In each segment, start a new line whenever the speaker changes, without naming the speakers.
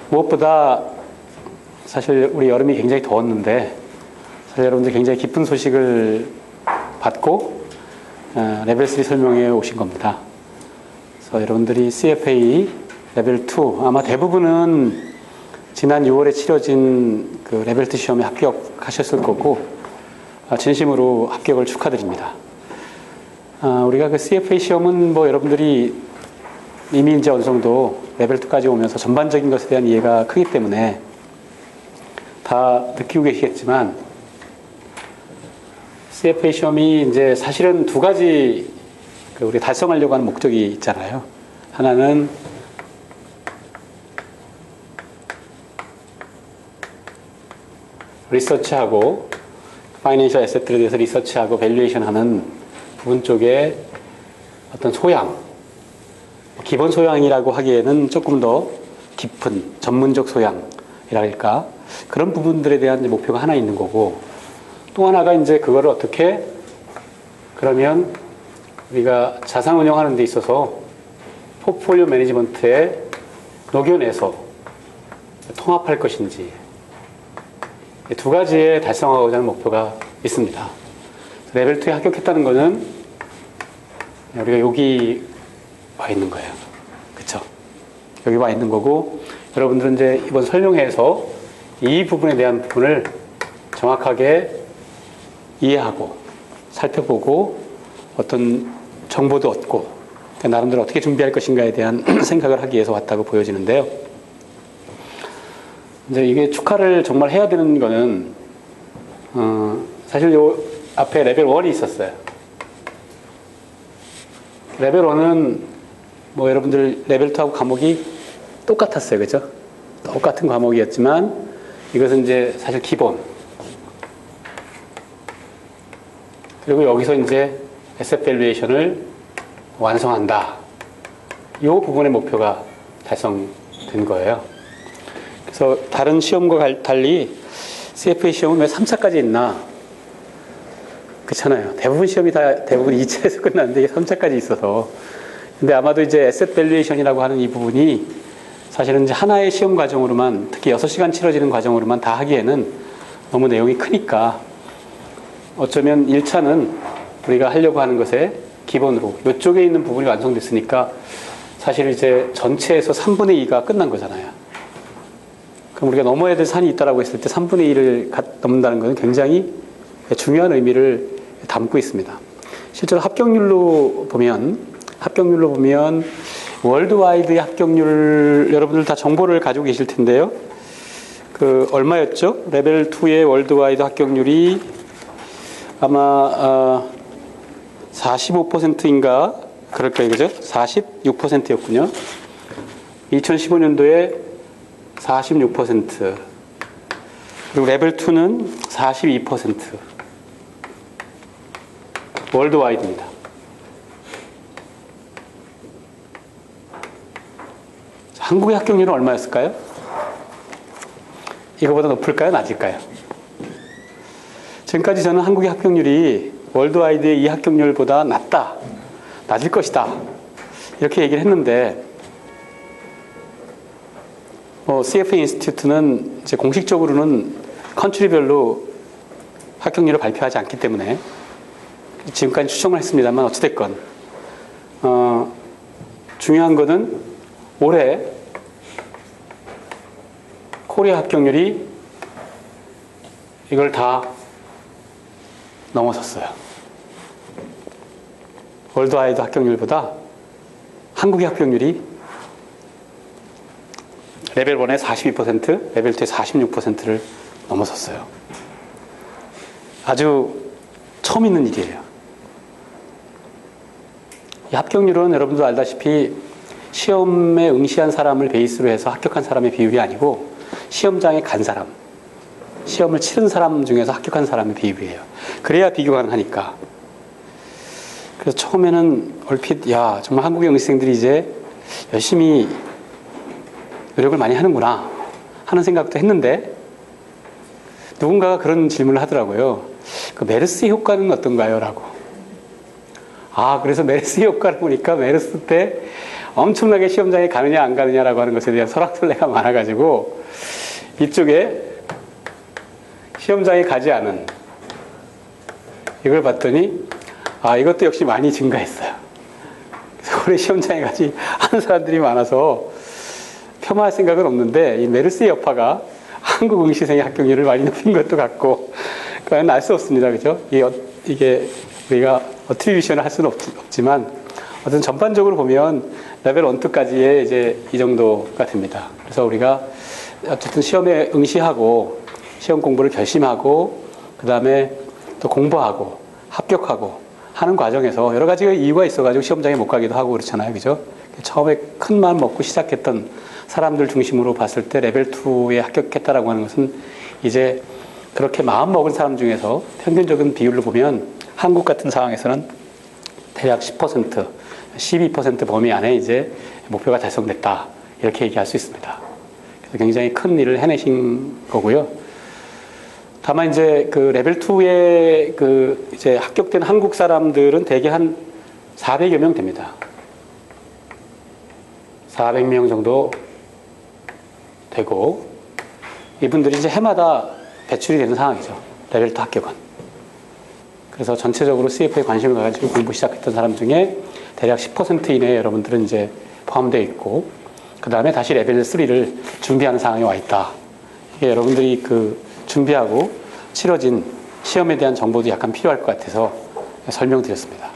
무엇보다 사실 우리 여름이 굉장히 더웠는데 사실 여러분들 굉장히 기쁜 소식을 받고 레벨 3 설명회에 오신 겁니다. 그래서 여러분들이 CFA 레벨 2 아마 대부분은 지난 6월에 치러진 그 레벨 2 시험에 합격하셨을 거고 진심으로 합격을 축하드립니다. 우리가 그 CFA 시험은 뭐 여러분들이 이미 이제 어느 정도 레벨 2까지 오면서 전반적인 것에 대한 이해가 크기 때문에 다 느끼고 계시겠지만 CFA 시험이 이제 사실은 두 가지 우리 달성하려고 하는 목적이 있잖아요. 하나는 리서치하고 파이낸셜 애셋들에 대해서 리서치하고 밸류에이션 하는 부분 쪽에 어떤 소양, 기본 소양이라고 하기에는 조금 더 깊은 전문적 소양이랄까 그런 부분들에 대한 이제 목표가 하나 있는 거고, 또 하나가 이제 그거를 어떻게 그러면 우리가 자산 운영하는 데 있어서 포트폴리오 매니지먼트에 녹여내서 통합할 것인지, 두 가지에 달성하고자 하는 목표가 있습니다. 레벨 2에 합격했다는 것은 우리가 여기 와 있는 거예요. 그쵸? 여기 와 있는 거고, 여러분들은 이제 이번 설명회에서 이 부분에 대한 부분을 정확하게 이해하고 살펴보고 어떤 정보도 얻고 나름대로 어떻게 준비할 것인가에 대한 생각을 하기 위해서 왔다고 보여지는데요. 이제 이게 축하를 정말 해야 되는 거는 사실 요 앞에 레벨 1이 있었어요. 레벨 1은 뭐 여러분들 레벨 2하고 과목이 똑같았어요. 그죠? 똑같은 과목이었지만 이것은 이제 사실 기본. 그리고 여기서 이제 에셋 밸류에이션을 완성한다. 이 부분의 목표가 달성된 거예요. 그래서 다른 시험과 달리 CFA 시험은 왜 3차까지 있나? 그렇잖아요. 대부분 시험이 다 대부분 2차에서 끝났는데 이게 3차까지 있어서. 근데 아마도 이제 에셋 밸류에이션이라고 하는 이 부분이 사실은 이제 하나의 시험 과정으로만, 특히 6시간 치러지는 과정으로만 다 하기에는 너무 내용이 크니까 어쩌면 1차는 우리가 하려고 하는 것에 기본으로 이쪽에 있는 부분이 완성됐으니까 사실 이제 전체에서 3분의 2가 끝난 거잖아요. 그럼 우리가 넘어야 될 산이 있다라고 했을 때 3분의 1을 넘는다는 것은 굉장히 중요한 의미를 담고 있습니다. 실제로 합격률로 보면 월드와이드의 합격률, 여러분들 다 정보를 가지고 계실 텐데요. 그 얼마였죠? 레벨 2의 월드와이드 합격률이 아마 45%인가 그럴 거예요. 그죠? 46%였군요. 2015년도에 46%, 그리고 레벨 2는 42%. 월드와이드입니다. 한국의 합격률은 얼마였을까요? 이거보다 높을까요? 낮을까요? 지금까지 저는 한국의 합격률이 월드와이드의 이 합격률보다 낮을 것이다, 이렇게 얘기를 했는데, CFA 인스티튜트는 이제 공식적으로는 컨트리별로 합격률을 발표하지 않기 때문에 지금까지 추정을 했습니다만, 어찌됐건 중요한 거는 올해 코리아 합격률이 이걸 다 넘어섰어요. 월드와이드 합격률보다 한국의 합격률이 레벨 1에 42%, 레벨 2에 46%를 넘어섰어요. 아주 처음 있는 일이에요. 이 합격률은 여러분도 알다시피 시험에 응시한 사람을 베이스로 해서 합격한 사람의 비율이 아니고 시험장에 간 사람, 시험을 치른 사람 중에서 합격한 사람의 비율이에요. 그래야 비교 가능하니까. 그래서 처음에는 얼핏 정말 한국의 응시생들이 이제 열심히 노력을 많이 하는구나 하는 생각도 했는데, 누군가가 그런 질문을 하더라고요. 그 메르스 효과는 어떤가요? 라고. 그래서 메르스 효과를 보니까 메르스 때 엄청나게 시험장에 가느냐 안 가느냐라고 하는 것에 대한 설왕설래가 많아가지고 이쪽에 시험장에 가지 않은 이걸 봤더니 이것도 역시 많이 증가했어요. 그래서 올해 시험장에 가지 않은 사람들이 많아서 폄하할 생각은 없는데 이 메르스의 여파가 한국 응시생의 합격률을 많이 높인 것도 같고 그건 알 수 없습니다. 그죠? 이게 우리가 어트리뷰션을 할 수는 없지만 어떤 전반적으로 보면 레벨 1, 2까지의 이제 이 정도가 됩니다. 그래서 우리가 어쨌든 시험에 응시하고 시험 공부를 결심하고 그 다음에 또 공부하고 합격하고 하는 과정에서 여러 가지 이유가 있어가지고 시험장에 못 가기도 하고 그렇잖아요. 그죠? 처음에 큰 마음 먹고 시작했던 사람들 중심으로 봤을 때 레벨 2에 합격했다라고 하는 것은 이제 그렇게 마음 먹은 사람 중에서 평균적인 비율로 보면 한국 같은 상황에서는 대략 10%, 12% 범위 안에 이제 목표가 달성됐다. 이렇게 얘기할 수 있습니다. 그래서 굉장히 큰 일을 해내신 거고요. 다만 이제 그 레벨 2에 그 이제 합격된 한국 사람들은 대개 한 400여 명 됩니다. 400명 정도 되고 이분들이 이제 해마다 배출이 되는 상황이죠. 레벨 2 합격은. 그래서 전체적으로 CF에 관심을 가지고 공부 시작했던 사람 중에 대략 10% 이내에 여러분들은 이제 포함되어 있고 그 다음에 다시 레벨 3를 준비하는 상황에 와 있다. 이게 여러분들이 그 준비하고 치러진 시험에 대한 정보도 약간 필요할 것 같아서 설명드렸습니다.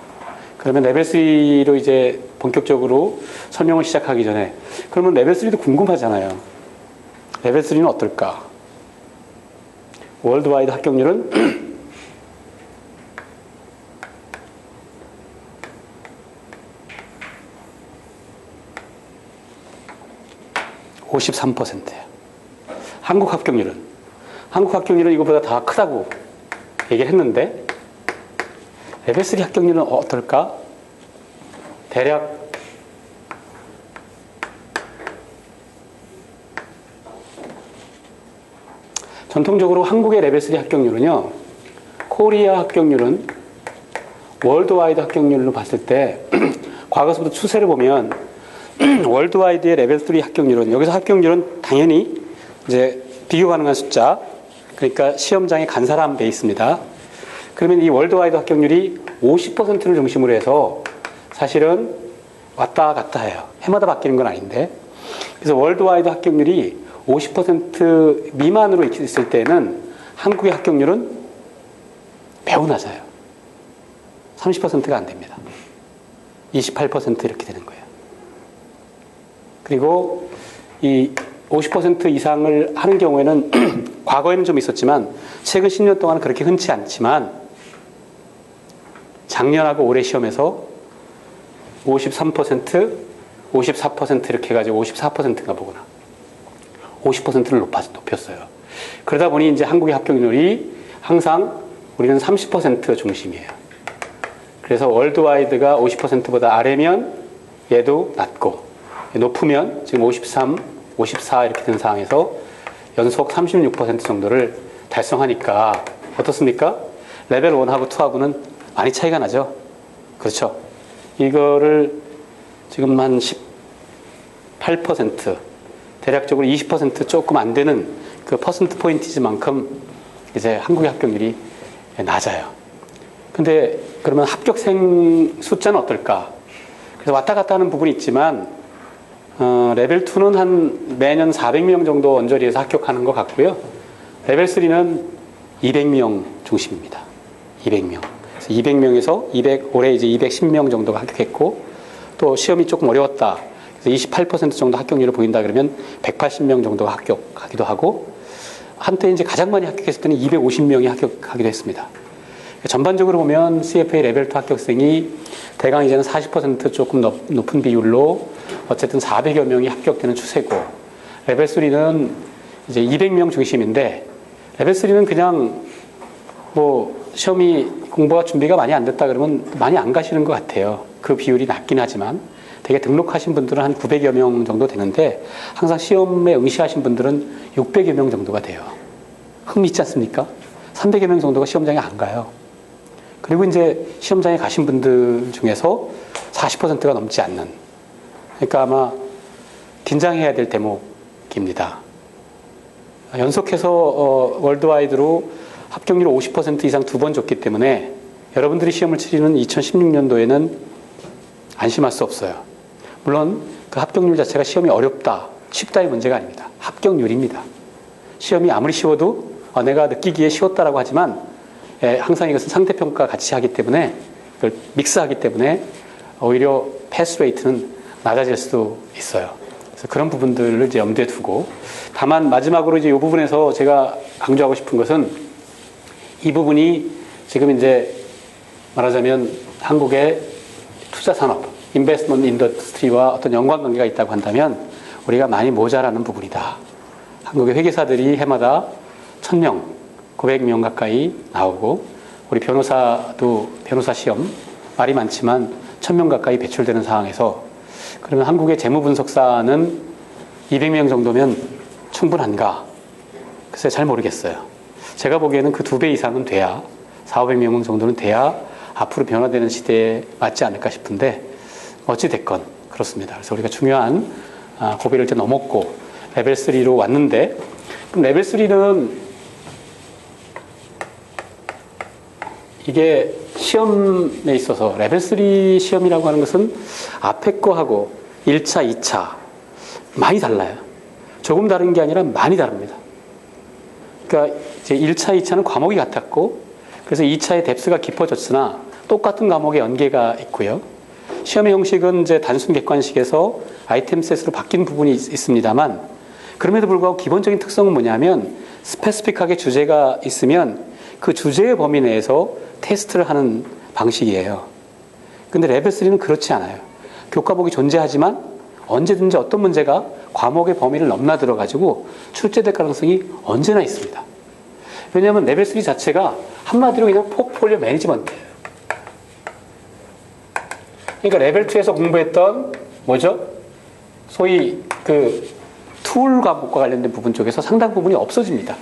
그러면 레벨 3로 이제 본격적으로 설명을 시작하기 전에 그러면 레벨 3도 궁금하잖아요. 레벨 3는 어떨까? 월드와이드 합격률은 53%예요. 한국 합격률은 이거보다 다 크다고 얘기를 했는데 레벨 3 합격률은 어떨까? 대략 전통적으로 한국의 레벨 3 합격률은요, 코리아 합격률은 월드와이드 합격률로 봤을 때 과거서부터 추세를 보면 월드와이드의 레벨 3 합격률은 여기서 합격률은 당연히 이제 비교 가능한 숫자, 그러니까 시험장에 간 사람 베이스입니다. 그러면 이 월드와이드 합격률이 50%를 중심으로 해서 사실은 왔다 갔다 해요. 해마다 바뀌는 건 아닌데. 그래서 월드와이드 합격률이 50% 미만으로 있을 때는 한국의 합격률은 매우 낮아요. 30%가 안 됩니다. 28% 이렇게 되는 거예요. 그리고 이 50% 이상을 하는 경우에는 과거에는 좀 있었지만 최근 10년 동안은 그렇게 흔치 않지만 작년하고 올해 시험에서 53%, 54% 이렇게 해가지고 54%인가 보구나. 50%를 높였어요. 그러다 보니 이제 한국의 합격률이 항상 우리는 30% 중심이에요. 그래서 월드와이드가 50%보다 아래면 얘도 낮고 높으면 지금 53, 54 이렇게 된 상황에서 연속 36% 정도를 달성하니까 어떻습니까? 레벨 1하고 2하고는 많이 차이가 나죠? 그렇죠? 이거를 지금 한 18%, 대략적으로 20% 조금 안 되는 그 퍼센트 포인티지만큼 이제 한국의 합격률이 낮아요. 근데 그러면 합격생 숫자는 어떨까? 그래서 왔다 갔다 하는 부분이 있지만 레벨 2는 한 매년 400명 정도 언저리에서 합격하는 것 같고요. 레벨 3는 200명 중심입니다. 200명. 그래서 200명에서 올해 이제 210명 정도가 합격했고 또 시험이 조금 어려웠다. 그래서 28% 정도 합격률을 보인다 그러면 180명 정도가 합격하기도 하고 한때 이제 가장 많이 합격했을 때는 250명이 합격하기도 했습니다. 전반적으로 보면 CFA 레벨 2 합격생이 대강 이제는 40% 조금 높은 비율로 어쨌든 400여 명이 합격되는 추세고 레벨 3는 이제 200명 중심인데 레벨 3는 그냥 뭐 시험이 공부가 준비가 많이 안 됐다 그러면 많이 안 가시는 것 같아요. 그 비율이 낮긴 하지만 되게 등록하신 분들은 한 900여 명 정도 되는데 항상 시험에 응시하신 분들은 600여 명 정도가 돼요. 흥미있지 않습니까? 300여 명 정도가 시험장에 안 가요. 그리고 이제 시험장에 가신 분들 중에서 40%가 넘지 않는 그러니까 아마 긴장해야 될 대목입니다. 연속해서 월드와이드로 합격률 50% 이상 2번 줬기 때문에 여러분들이 시험을 치르는 2016년도에는 안심할 수 없어요. 물론 그 합격률 자체가 시험이 어렵다, 쉽다의 문제가 아닙니다. 합격률입니다. 시험이 아무리 쉬워도 내가 느끼기에 쉬웠다라고 하지만 항상 이것은 상대평가 같이 하기 때문에 그걸 믹스하기 때문에 오히려 패스 레이트는 낮아질 수도 있어요. 그래서 그런 부분들을 이제 염두에 두고 다만 마지막으로 이제 이 부분에서 제가 강조하고 싶은 것은 이 부분이 지금 이제 말하자면 한국의 투자 산업, 인베스트먼트 인더스트리와 어떤 연관관계가 있다고 한다면 우리가 많이 모자라는 부분이다. 한국의 회계사들이 해마다 1000명, 900명 가까이 나오고 우리 변호사도 변호사 시험 말이 많지만 1000명 가까이 배출되는 상황에서 그러면 한국의 재무분석사는 200명 정도면 충분한가? 글쎄 잘 모르겠어요. 제가 보기에는 그 2배 이상은 돼야 400~500명 정도는 돼야 앞으로 변화되는 시대에 맞지 않을까 싶은데 어찌됐건 그렇습니다. 그래서 우리가 중요한 고비를 이제 넘었고 레벨 3로 왔는데 그럼 레벨 3는 이게 시험에 있어서 레벨 3 시험이라고 하는 것은 앞에 거하고 1차, 2차 많이 달라요. 조금 다른 게 아니라 많이 다릅니다. 그러니까 이제 1차, 2차는 과목이 같았고 그래서 2차의 뎁스가 깊어졌으나 똑같은 과목의 연계가 있고요. 시험의 형식은 이제 단순 객관식에서 아이템 셋으로 바뀐 부분이 있습니다만 그럼에도 불구하고 기본적인 특성은 뭐냐면 스페시픽하게 주제가 있으면 그 주제의 범위 내에서 테스트를 하는 방식이에요. 근데 레벨 3는 그렇지 않아요. 교과목이 존재하지만 언제든지 어떤 문제가 과목의 범위를 넘나들어 가지고 출제될 가능성이 언제나 있습니다. 왜냐하면 레벨 3 자체가 한마디로 그냥 포트폴리오 매니지먼트예요. 그러니까 레벨 2에서 공부했던 뭐죠? 소위 그 툴 과목과 관련된 부분 쪽에서 상당 부분이 없어집니다.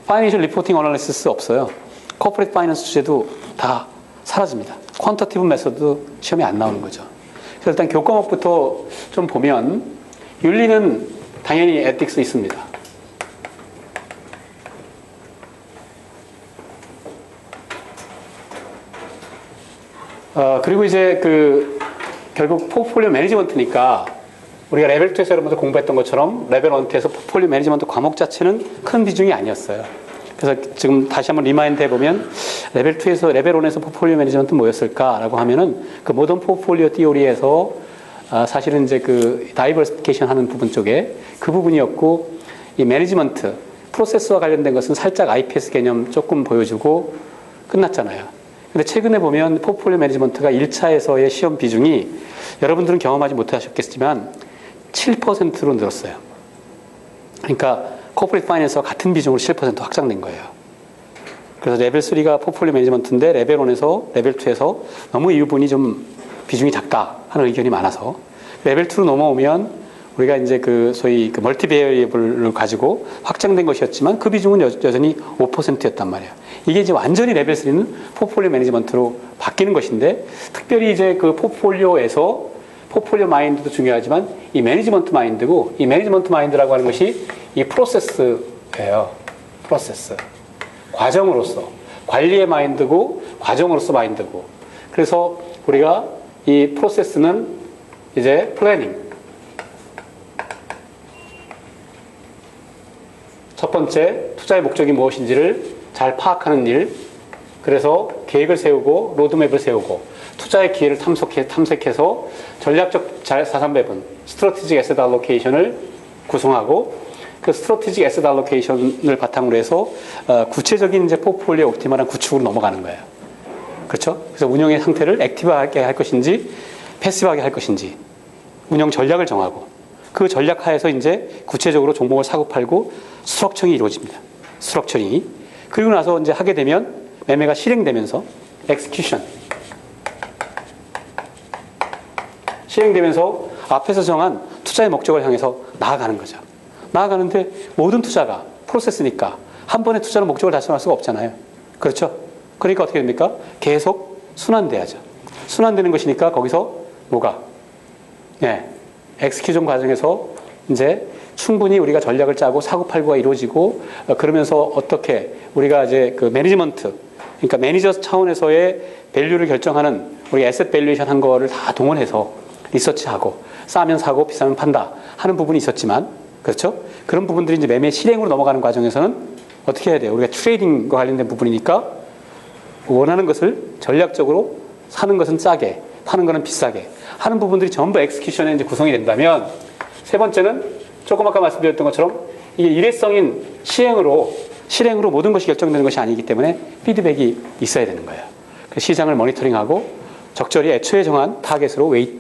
파이낸셜 리포팅 어널리시스 없어요. 코퍼레이트 파이낸스 주제도 다 사라집니다. 퀀터티브 메서드 시험에 안 나오는 거죠. 그래서 일단 교과목부터 좀 보면 윤리는 당연히 에틱스 있습니다. 그리고 이제 결국 포트폴리오 매니지먼트니까 우리가 레벨 2에서 여러분들 공부했던 것처럼 레벨 1에서 포트폴리오 매니지먼트 과목 자체는 큰 비중이 아니었어요. 그래서 지금 다시 한번 리마인드 해보면 레벨 2에서 레벨 1에서 포트폴리오 매니지먼트 뭐였을까라고 하면은 그 모던 포트폴리오 티오리에서 사실은 이제 그 다이버시피케이션 하는 부분 쪽에 그 부분이었고 이 매니지먼트 프로세스와 관련된 것은 살짝 IPS 개념 조금 보여주고 끝났잖아요. 근데 최근에 보면 포트폴리오 매니지먼트가 1차에서의 시험 비중이 여러분들은 경험하지 못하셨겠지만 7%로 늘었어요. 그러니까 코퍼레이트 파이낸스와 같은 비중으로 7% 확장된 거예요. 그래서 레벨 3가 포트폴리오 매니지먼트인데 레벨 1에서 레벨 2에서 너무 이 부분이 좀 비중이 작다 하는 의견이 많아서 레벨 2로 넘어오면 우리가 이제 소위 멀티 베리어블을 가지고 확장된 것이었지만 그 비중은 여전히 5%였단 말이에요. 이게 이제 완전히 레벨 3는 포트폴리오 매니지먼트로 바뀌는 것인데 특별히 이제 그 포트폴리오에서 포트폴리오 마인드도 중요하지만 이 매니지먼트 마인드고 이 매니지먼트 마인드라고 하는 것이 이 프로세스예요. 프로세스. 과정으로서. 관리의 마인드고 과정으로서 마인드고. 그래서 우리가 이 프로세스는 이제 플래닝. 첫 번째, 투자의 목적이 무엇인지를 잘 파악하는 일. 그래서 계획을 세우고 로드맵을 세우고 투자의 기회를 탐색해서 전략적 자산 배분, 스트래티직 애셋 알로케이션을 구성하고 그 스트래티직 애셋 알로케이션을 바탕으로 해서 구체적인 이제 포트폴리오 옵티멀한 구축으로 넘어가는 거예요. 그렇죠? 그래서 운영의 상태를 액티브하게 할 것인지 패시브하게 할 것인지 운영 전략을 정하고 그 전략 하에서 이제 구체적으로 종목을 사고 팔고 스트럭처링이 이루어집니다. 스트럭처링이. 그리고 나서 이제 하게 되면 매매가 실행되면서 엑스큐션. 실행되면서 앞에서 정한 투자의 목적을 향해서 나아가는 거죠. 나아가는데 모든 투자가 프로세스니까 한 번에 투자는 목적을 달성할 수가 없잖아요. 그렇죠? 그러니까 어떻게 됩니까? 계속 순환돼야죠. 순환되는 것이니까 거기서 뭐가? 네. 엑스큐전 과정에서 이제 충분히 우리가 전략을 짜고 사고팔고가 이루어지고 그러면서 어떻게 우리가 이제 그 매니지먼트, 그러니까 매니저 차원에서의 밸류를 결정하는 우리 에셋 밸류에이션 한 거를 다 동원해서 리서치하고 싸면 사고 비싸면 판다 하는 부분이 있었지만 그렇죠? 그런 부분들이 이제 매매 실행으로 넘어가는 과정에서는 어떻게 해야 돼요? 우리가 트레이딩과 관련된 부분이니까 원하는 것을 전략적으로 사는 것은 싸게, 파는 것은 비싸게 하는 부분들이 전부 엑스큐션에 이제 구성이 된다면 세 번째는 조금 아까 말씀드렸던 것처럼 이게 일회성인 실행으로 모든 것이 결정되는 것이 아니기 때문에 피드백이 있어야 되는 거예요. 그 시장을 모니터링하고 적절히 애초에 정한 타겟으로 웨이트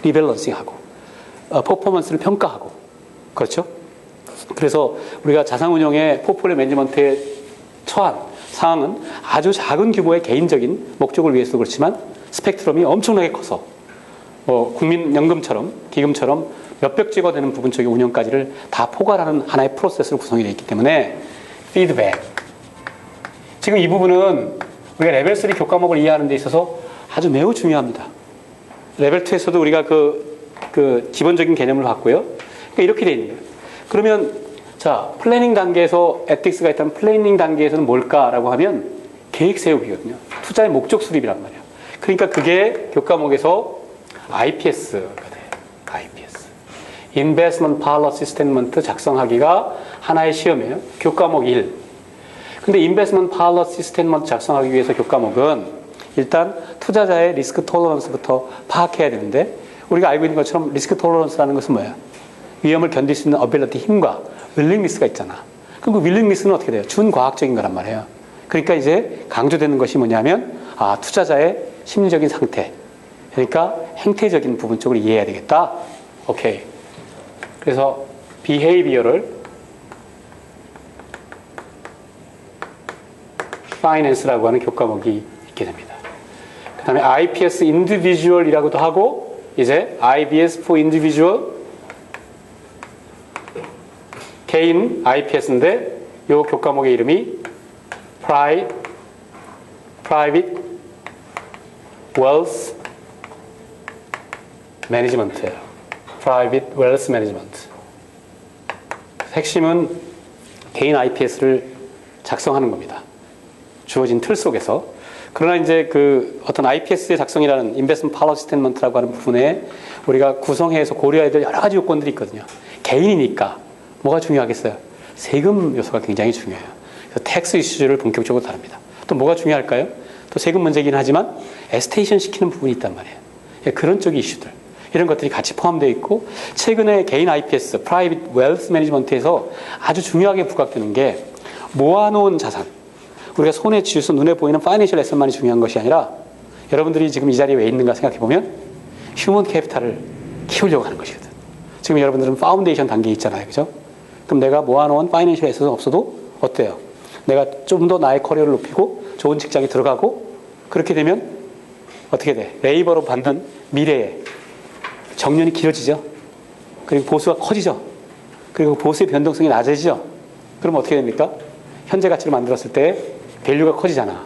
리밸런싱하고 퍼포먼스를 평가하고 그렇죠? 그래서 우리가 자산운용의 포트폴리오 매니지먼트에 처한 상황은 아주 작은 규모의 개인적인 목적을 위해서도 그렇지만 스펙트럼이 엄청나게 커서 국민연금처럼 기금처럼 몇백 조가 되는 부분 쪽의 운영까지를 다 포괄하는 하나의 프로세스로 구성이 되어 있기 때문에 피드백. 지금 이 부분은 우리가 레벨 3 교과목을 이해하는 데 있어서 아주 매우 중요합니다. 레벨 2에서도 우리가 그 기본적인 개념을 봤고요. 그러니까 이렇게 되어 있는 거예요. 그러면 자 플래닝 단계에서 에틱스가 있다면 플래닝 단계에서는 뭘까라고 하면 계획 세우기거든요. 투자의 목적 수립이란 말이에요. 그러니까 그게 교과목에서 IPS가 돼요. IPS. Investment Policy Statement 작성하기가 하나의 시험이에요. 교과목 1. 근데 Investment Policy Statement 작성하기 위해서 교과목은 일단 투자자의 리스크 톨러런스부터 파악해야 되는데 우리가 알고 있는 것처럼 리스크 톨러런스라는 것은 뭐야? 위험을 견딜 수 있는 어빌리티, 힘과 윌링리스가 있잖아. 그럼 그 윌링리스는 어떻게 돼요? 준과학적인 거란 말이에요. 그러니까 이제 강조되는 것이 뭐냐면 투자자의 심리적인 상태. 그러니까 행태적인 부분 쪽으로 이해해야 되겠다. 오케이. 그래서 behavioral finance라고 하는 교과목이 있게 됩니다. 그 다음에 IPS individual이라고도 하고 이제 IBS for individual 개인 IPS인데 이 교과목의 이름이 Private Wealth Management예요. Private Wealth Management. 핵심은 개인 IPS를 작성하는 겁니다. 주어진 틀 속에서. 그러나 이제 그 어떤 IPS의 작성이라는 Investment Policy Statement라고 하는 부분에 우리가 구성해서 고려해야 될 여러 가지 요건들이 있거든요. 개인이니까 뭐가 중요하겠어요? 세금 요소가 굉장히 중요해요. 그래서 텍스 이슈를 본격적으로 다룹니다. 또 뭐가 중요할까요? 또 세금 문제이긴 하지만 에스테이션 시키는 부분이 있단 말이에요. 그런 쪽의 이슈들. 이런 것들이 같이 포함되어 있고 최근에 개인 IPS, Private Wealth Management에서 아주 중요하게 부각되는 게 모아놓은 자산. 우리가 손에 쥐어서 눈에 보이는 파이낸셜 에셋만이 중요한 것이 아니라 여러분들이 지금 이 자리에 왜 있는가 생각해보면 휴먼 캐피탈을 키우려고 하는 것이거든. 지금 여러분들은 파운데이션 단계에 있잖아요. 그죠? 그럼 내가 모아놓은 파이낸셜 에셋은 없어도 어때요? 내가 좀 더 나의 커리어를 높이고 좋은 직장에 들어가고 그렇게 되면 어떻게 돼? 레이버로 받는 미래에 정년이 길어지죠. 그리고 보수가 커지죠. 그리고 보수의 변동성이 낮아지죠. 그럼 어떻게 됩니까? 현재 가치를 만들었을 때 밸류가 커지잖아.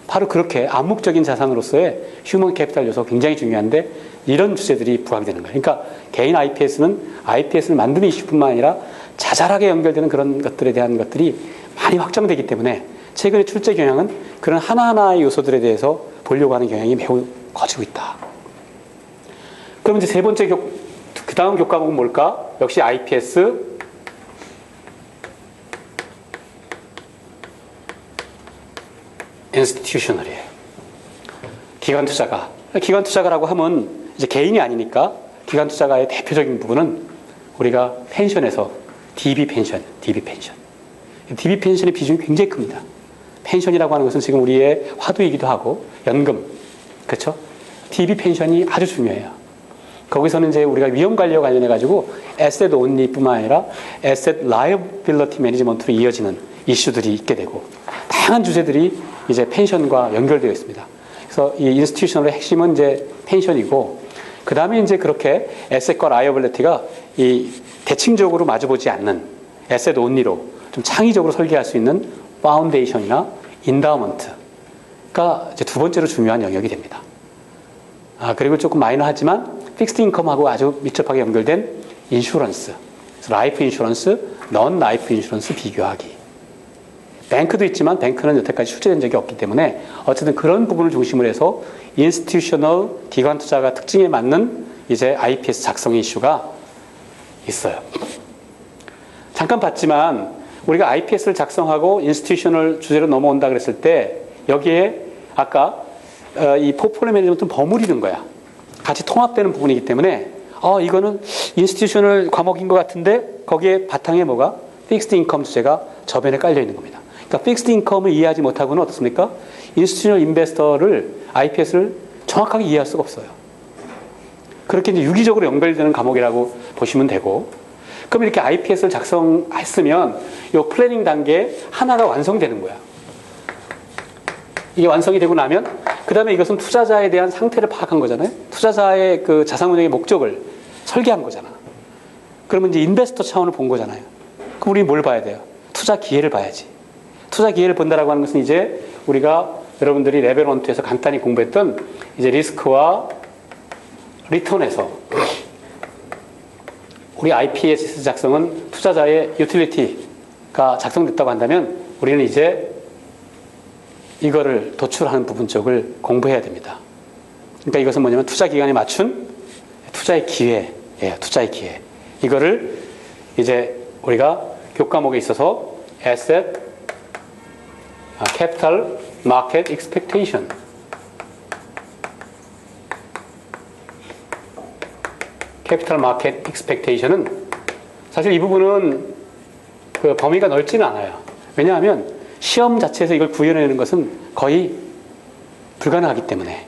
바로 그렇게 암묵적인 자산으로서의 휴먼 캐피탈 요소가 굉장히 중요한데 이런 주제들이 부각이 되는 거예요. 그러니까 개인 IPS는 IPS를 만드는 이슈뿐만 아니라 자잘하게 연결되는 그런 것들에 대한 것들이 많이 확정되기 때문에 최근의 출제 경향은 그런 하나하나의 요소들에 대해서 보려고 하는 경향이 매우 커지고 있다. 그럼 이제 세 번째 그 다음 교과목은 뭘까? 역시 IPS institutional이에요. 기관 투자가. 기관 투자가라고 하면 이제 개인이 아니니까 기관 투자가의 대표적인 부분은 우리가 펜션에서 DB 펜션. DB 펜션의 비중이 굉장히 큽니다. 펜션이라고 하는 것은 지금 우리의 화두이기도 하고 연금. 그렇죠? DB 펜션이 아주 중요해요. 거기서는 이제 우리가 위험 관리와 관련해 가지고 에셋 온리뿐만 아니라 에셋 라이어빌리티 매니지먼트로 이어지는 이슈들이 있게 되고 다양한 주제들이 이제 펜션과 연결되어 있습니다. 그래서 이 인스티튜셔널의 핵심은 이제 펜션이고 그 다음에 이제 그렇게 에셋과 라이어빌리티가 이 대칭적으로 마주보지 않는 에셋 온리로 좀 창의적으로 설계할 수 있는 파운데이션이나 인다우먼트가 이제 두 번째로 중요한 영역이 됩니다. 그리고 조금 마이너하지만 픽스드 인컴하고 아주 밀접하게 연결된 인슈런스, 라이프 인슈런스, 넌 라이프 인슈런스 비교하기. 뱅크도 있지만 뱅크는 여태까지 출제된 적이 없기 때문에 어쨌든 그런 부분을 중심으로 해서 인스티튜셔널 기관 투자가 특징에 맞는 이제 IPS 작성 이슈가 있어요. 잠깐 봤지만 우리가 IPS를 작성하고 인스티튜셔널 주제로 넘어온다 그랬을 때 여기에 아까 이 포트폴리오 매니지먼트는 버무리는 거야. 같이 통합되는 부분이기 때문에 이거는 인스티튜셔널 과목인 것 같은데 거기에 바탕에 뭐가? 픽스드 인컴 주제가 저변에 깔려 있는 겁니다. 그러니까 픽스드 인컴을 이해하지 못하고는 어떻습니까? 인스티튜셔널 인베스터를 IPS를 정확하게 이해할 수가 없어요. 그렇게 이제 유기적으로 연결되는 과목이라고 보시면 되고, 그럼 이렇게 IPS를 작성했으면 이 플래닝 단계에 하나가 완성되는 거야. 이게 완성이 되고 나면 그 다음에 이것은 투자자에 대한 상태를 파악한 거잖아요. 투자자의 그 자산 운용의 목적을 설계한 거잖아. 그러면 이제 인베스터 차원을 본 거잖아요. 그럼 우리 뭘 봐야 돼요? 투자 기회를 봐야지. 투자 기회를 본다라고 하는 것은 이제 우리가 여러분들이 레벨 1, 2에서 간단히 공부했던 이제 리스크와 리턴에서 우리 IPS 작성은 투자자의 유틸리티가 작성됐다고 한다면 우리는 이제 이거를 도출하는 부분 쪽을 공부해야 됩니다. 그러니까 이것은 뭐냐면 투자 기간에 맞춘 투자의 기회예요. 투자의 기회. 이거를 이제 우리가 교과목에 있어서 Asset, Capital, Market Expectation. Capital Market Expectation은 사실 이 부분은 그 범위가 넓지는 않아요. 왜냐하면 시험 자체에서 이걸 구현해내는 것은 거의 불가능하기 때문에.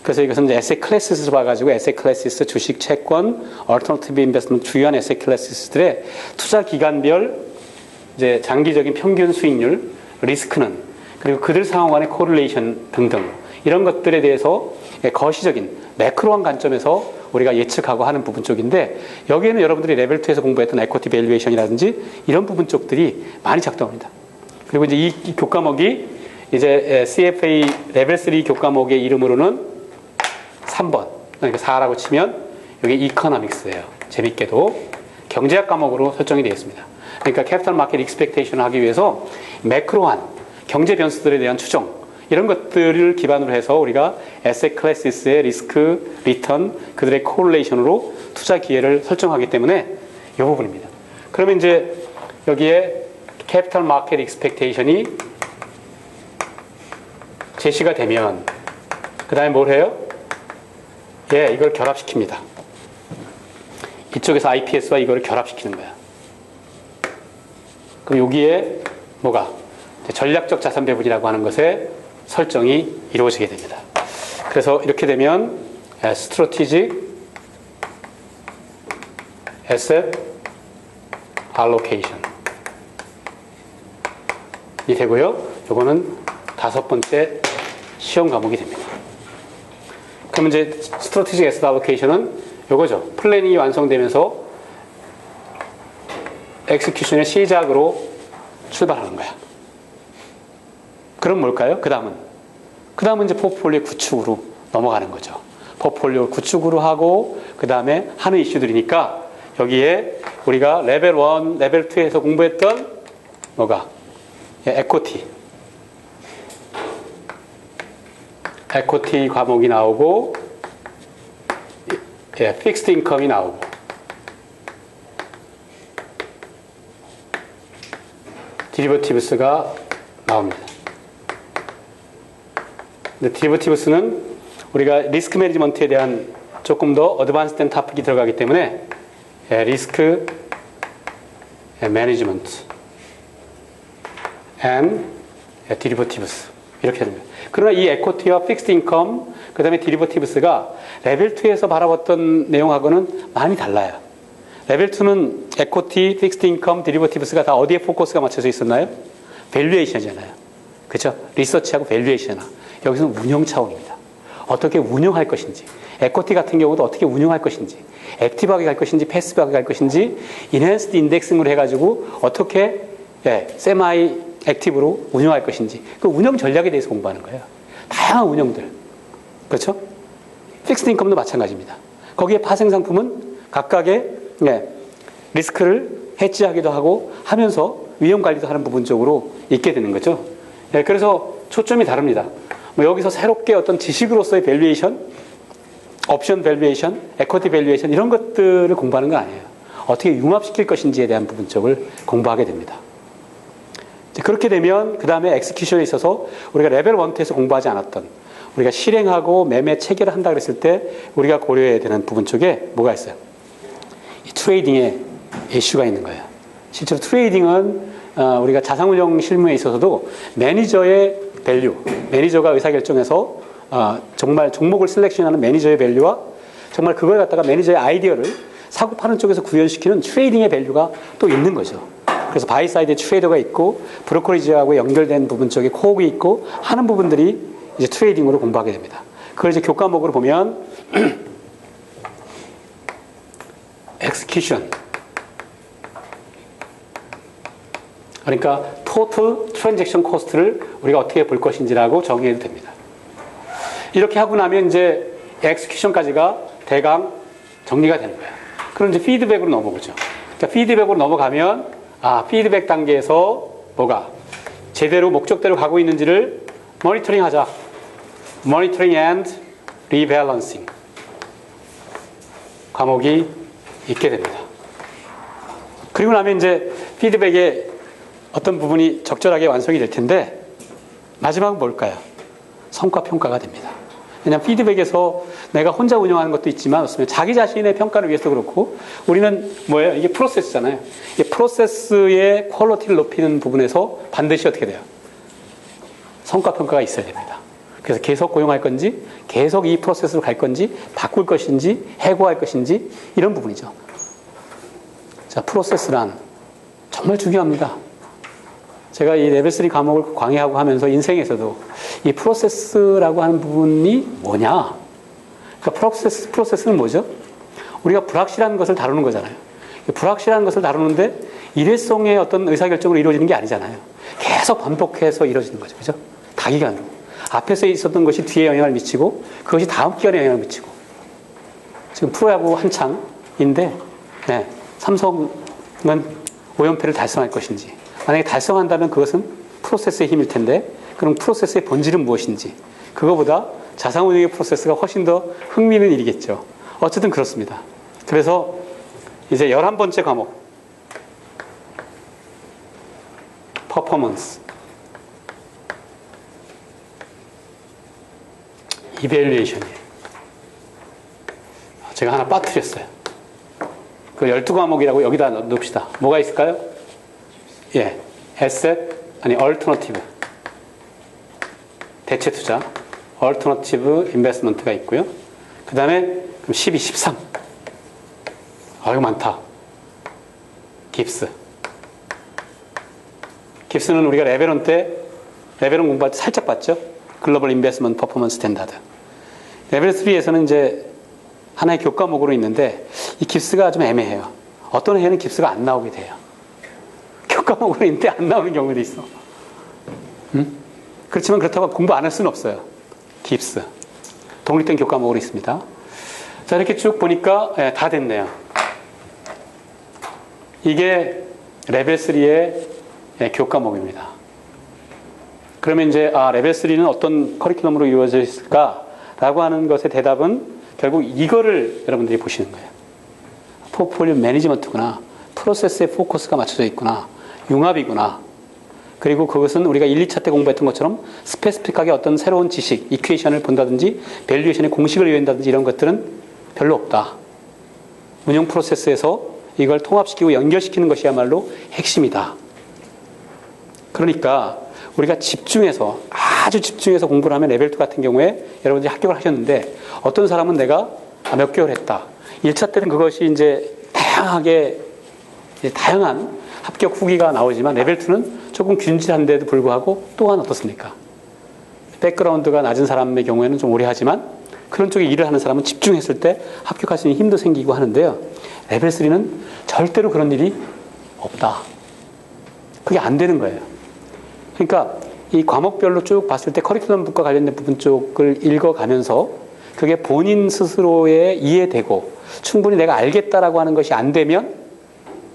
그래서 이것은 이제 에셋 클래시스를 봐가지고 에셋 클래시스, 주식, 채권, 얼터너티브 인베스트먼트 주요한 에셋 클래시스들의 투자 기간별 이제 장기적인 평균 수익률, 리스크는 그리고 그들 상황 간의 코릴레이션 등등 이런 것들에 대해서 거시적인 매크로한 관점에서 우리가 예측하고 하는 부분 쪽인데 여기에는 여러분들이 레벨 2에서 공부했던 에쿼티 밸류에이션이라든지 이런 부분 쪽들이 많이 작동합니다. 그리고 이제 이 교과목이 이제 CFA 레벨 3 교과목의 이름으로는 3번, 그러니까 4라고 치면 여기 이코노믹스예요. 재밌게도 경제학 과목으로 설정이 되어 있습니다. 그러니까 캐피탈 마켓 익스펙테이션을 하기 위해서 매크로한 경제 변수들에 대한 추정 이런 것들을 기반으로 해서 우리가 에셋 클래시스의 리스크, 리턴, 그들의 코릴레이션으로 투자 기회를 설정하기 때문에 이 부분입니다. 그러면 이제 여기에 캐피탈 마켓 익스펙테이션이 제시가 되면 그 다음에 뭘 해요? 이걸 결합시킵니다. 이쪽에서 IPS와 이거를 결합시키는 거야. 그럼 여기에 뭐가? 전략적 자산 배분이라고 하는 것에 설정이 이루어지게 됩니다. 그래서 이렇게 되면 Strategic Asset Allocation 이 되고요. 요거는 5번째 시험 과목이 됩니다. 그러면 이제 Strategic Asset Allocation은 요거죠. 플래닝이 완성되면서 엑스큐션의 시작으로 출발하는 거야. 그럼 뭘까요? 그 다음은 이제 포트폴리오 구축으로 넘어가는 거죠. 포트폴리오 구축으로 하고 그 다음에 하는 이슈들이니까 여기에 우리가 레벨 1, 레벨 2에서 공부했던 뭐가? 에코티 과목이 나오고 픽스드 인컴이 나오고 디리버티브스가 나옵니다. 근데 디리버티브스는 우리가 리스크 매니지먼트에 대한 조금 더 어드밴스된 토픽이 들어가기 때문에 리스크 매니지먼트 and derivatives 이렇게 됩니다. 그러나 이 에코티와 픽스드 인컴 그 다음에 디리버티브스가 레벨 2에서 바라봤던 내용하고는 많이 달라요. 레벨 2는 에코티, 픽스드 인컴, 디리버티브스가 다 어디에 포커스가 맞춰져 있었나요? 밸류에이션이잖아요. 그렇죠? 리서치하고 밸류에이션. 여기서는 운영 차원입니다. 어떻게 운영할 것인지, 에코티 같은 경우도 어떻게 운영할 것인지, 액티브하게 갈 것인지, 패시브하게 갈 것인지, 인핸스드 인덱싱으로 해가지고 어떻게 세마이 액티브로 운영할 것인지, 그 운영 전략에 대해서 공부하는 거예요. 다양한 운영들. 그렇죠? 픽스드 인컴도 마찬가지입니다. 거기에 파생 상품은 각각의 리스크를 해지하기도 하고 하면서 위험 관리도 하는 부분 쪽으로 있게 되는 거죠. 그래서 초점이 다릅니다. 뭐 여기서 새롭게 어떤 지식으로서의 밸류에이션, 옵션 밸류에이션, 에쿼티 밸류에이션 이런 것들을 공부하는 건 아니에요. 어떻게 융합시킬 것인지에 대한 부분 쪽을 공부하게 됩니다. 그렇게 되면 그 다음에 엑스큐션에 있어서 우리가 레벨 1, 2에서 공부하지 않았던 우리가 실행하고 매매 체결을 한다 그랬을 때 우리가 고려해야 되는 부분 쪽에 뭐가 있어요? 이 트레이딩에 이슈가 있는 거예요. 실제로 트레이딩은 우리가 자산운용 실무에 있어서도 매니저의 밸류, 매니저가 의사결정해서 정말 종목을 셀렉션하는 매니저의 밸류와 정말 그걸 갖다가 매니저의 아이디어를 사고 파는 쪽에서 구현시키는 트레이딩의 밸류가 또 있는 거죠. 그래서 바이사이드에 트레이더가 있고 브로커리지하고 연결된 부분 쪽에 코어가 있고 하는 부분들이 이제 트레이딩으로 공부하게 됩니다. 그걸 이제 교과목으로 보면 execution 그러니까 total transaction cost를 우리가 어떻게 볼 것인지라고 정의해도 됩니다. 이렇게 하고 나면 이제 execution까지가 대강 정리가 되는 거예요. 그럼 이제 피드백으로 넘어오죠. 그러니까 피드백으로 넘어가면 피드백 단계에서 뭐가 제대로 목적대로 가고 있는지를 모니터링 하자. 모니터링 and 리밸런싱 과목이 있게 됩니다. 그리고 나면 이제 피드백의 어떤 부분이 적절하게 완성이 될 텐데 마지막은 뭘까요? 성과 평가가 됩니다. 왜냐하면 피드백에서 내가 혼자 운영하는 것도 있지만 자기 자신의 평가를 위해서 그렇고 우리는 뭐예요? 이게 프로세스잖아요. 이 프로세스의 퀄리티를 높이는 부분에서 반드시 어떻게 돼요? 성과 평가가 있어야 됩니다. 그래서 계속 고용할 건지 계속 이 프로세스로 갈 건지 바꿀 것인지 해고할 것인지 이런 부분이죠. 자, 프로세스란 정말 중요합니다. 제가 이 레벨 3 과목을 강의하고 하면서 인생에서도 이 프로세스라고 하는 부분이 뭐냐? 그러니까 프로세스는 뭐죠? 우리가 불확실한 것을 다루는 거잖아요. 불확실한 것을 다루는데 일회성의 어떤 의사결정으로 이루어지는 게 아니잖아요. 계속 반복해서 이루어지는 거죠. 그죠? 다기간으로. 앞에서 있었던 것이 뒤에 영향을 미치고 그것이 다음 기간에 영향을 미치고 지금 프로야구 한창인데 삼성은 5연패를 달성할 것인지 만약에 달성한다면 그것은 프로세스의 힘일 텐데 그럼 프로세스의 본질은 무엇인지 그거보다 자산운용의 프로세스가 훨씬 더 흥미있는 일이겠죠. 어쨌든 그렇습니다. 그래서 이제 11번째 과목 퍼포먼스 이밸류에이션이에요. 제가 하나 빠뜨렸어요. 그 12과목이라고 여기다 넣읍시다. 뭐가 있을까요? 얼터너티브 대체 투자 얼터너티브 인베스트먼트가 있고요. 그 다음에 12, 13 이거 많다. 깁스는 우리가 레벨 1 공부할 때 살짝 봤죠. 글로벌 인베스트먼트 퍼포먼스 스탠다드. 레벨 3에서는 이제 하나의 교과목으로 있는데 이 깁스가 좀 애매해요. 어떤 해에는 깁스가 안 나오게 돼요. 교과목으로 있는데 안 나오는 경우도 있어. 그렇지만 그렇다고 공부 안 할 수는 없어요. 깁스. 독립된 교과목으로 있습니다. 자, 이렇게 쭉 보니까 다 됐네요. 이게 레벨 3의 교과목입니다. 그러면 이제 레벨 3는 어떤 커리큘럼으로 이루어져 있을까라고 하는 것의 대답은 결국 이거를 여러분들이 보시는 거예요. 포트폴리오 매니지먼트구나. 프로세스에 포커스가 맞춰져 있구나. 융합이구나. 그리고 그것은 우리가 1, 2차 때 공부했던 것처럼 스페시픽하게 어떤 새로운 지식, 이퀘이션을 본다든지 밸류에이션의 공식을 이해한다든지 이런 것들은 별로 없다. 운영 프로세스에서 이걸 통합시키고 연결시키는 것이야말로 핵심이다. 그러니까 우리가 아주 집중해서 공부를 하면 레벨 2 같은 경우에 여러분들이 합격을 하셨는데 어떤 사람은 내가 몇 개월 했다. 1차 때는 그것이 이제 다양한 합격 후기가 나오지만 레벨 2는 조금 균질한데도 불구하고 또한 어떻습니까? 백그라운드가 낮은 사람의 경우에는 좀 오래 하지만 그런 쪽에 일을 하는 사람은 집중했을 때 합격할 수 있는 힘도 생기고 하는데요. 레벨 3는 절대로 그런 일이 없다. 그게 안 되는 거예요. 그러니까 이 과목별로 쭉 봤을 때 커리큘럼 북과 관련된 부분 쪽을 읽어가면서 그게 본인 스스로에 이해되고 충분히 내가 알겠다라고 하는 것이 안 되면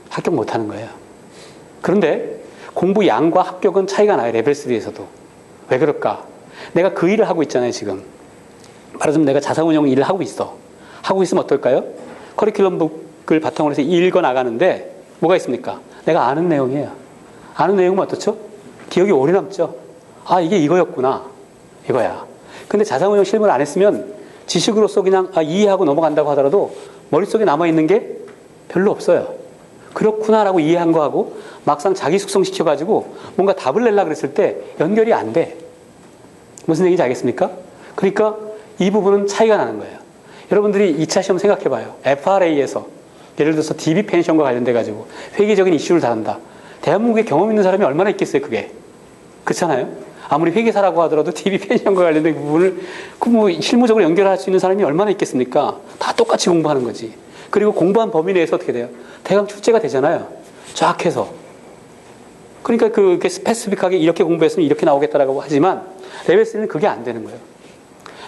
합격 못 하는 거예요. 그런데 공부 양과 합격은 차이가 나요. 레벨 3에서도. 왜 그럴까? 내가 그 일을 하고 있잖아요, 지금. 말하자면 내가 자산운용 일을 하고 있어. 하고 있으면 어떨까요? 커리큘럼북을 바탕으로 해서 읽어 나가는데 뭐가 있습니까? 내가 아는 내용이에요. 아는 내용은 어떻죠? 기억이 오래 남죠? 아, 이게 이거였구나. 이거야. 근데 자산운용 실무를 안 했으면 지식으로서 그냥 이해하고 넘어간다고 하더라도 머릿속에 남아있는 게 별로 없어요. 그렇구나라고 이해한 거하고 막상 자기 숙성시켜가지고 뭔가 답을 내려고 그랬을 때 연결이 안 돼. 무슨 얘기인지 알겠습니까? 그러니까 이 부분은 차이가 나는 거예요. 여러분들이 2차 시험 생각해봐요. FRA에서 예를 들어서 DB 펜션과 관련돼가지고 회계적인 이슈를 다룬다. 대한민국에 경험 있는 사람이 얼마나 있겠어요, 그게. 그렇잖아요? 아무리 회계사라고 하더라도 DB 펜션과 관련된 부분을 뭐 실무적으로 연결할 수 있는 사람이 얼마나 있겠습니까? 다 똑같이 공부하는 거지. 그리고 공부한 범위 내에서 어떻게 돼요? 대강 출제가 되잖아요. 쫙 해서. 그러니까 그게 스페시픽하게 이렇게 공부했으면 이렇게 나오겠다라고 하지만 레벨 3는 그게 안 되는 거예요.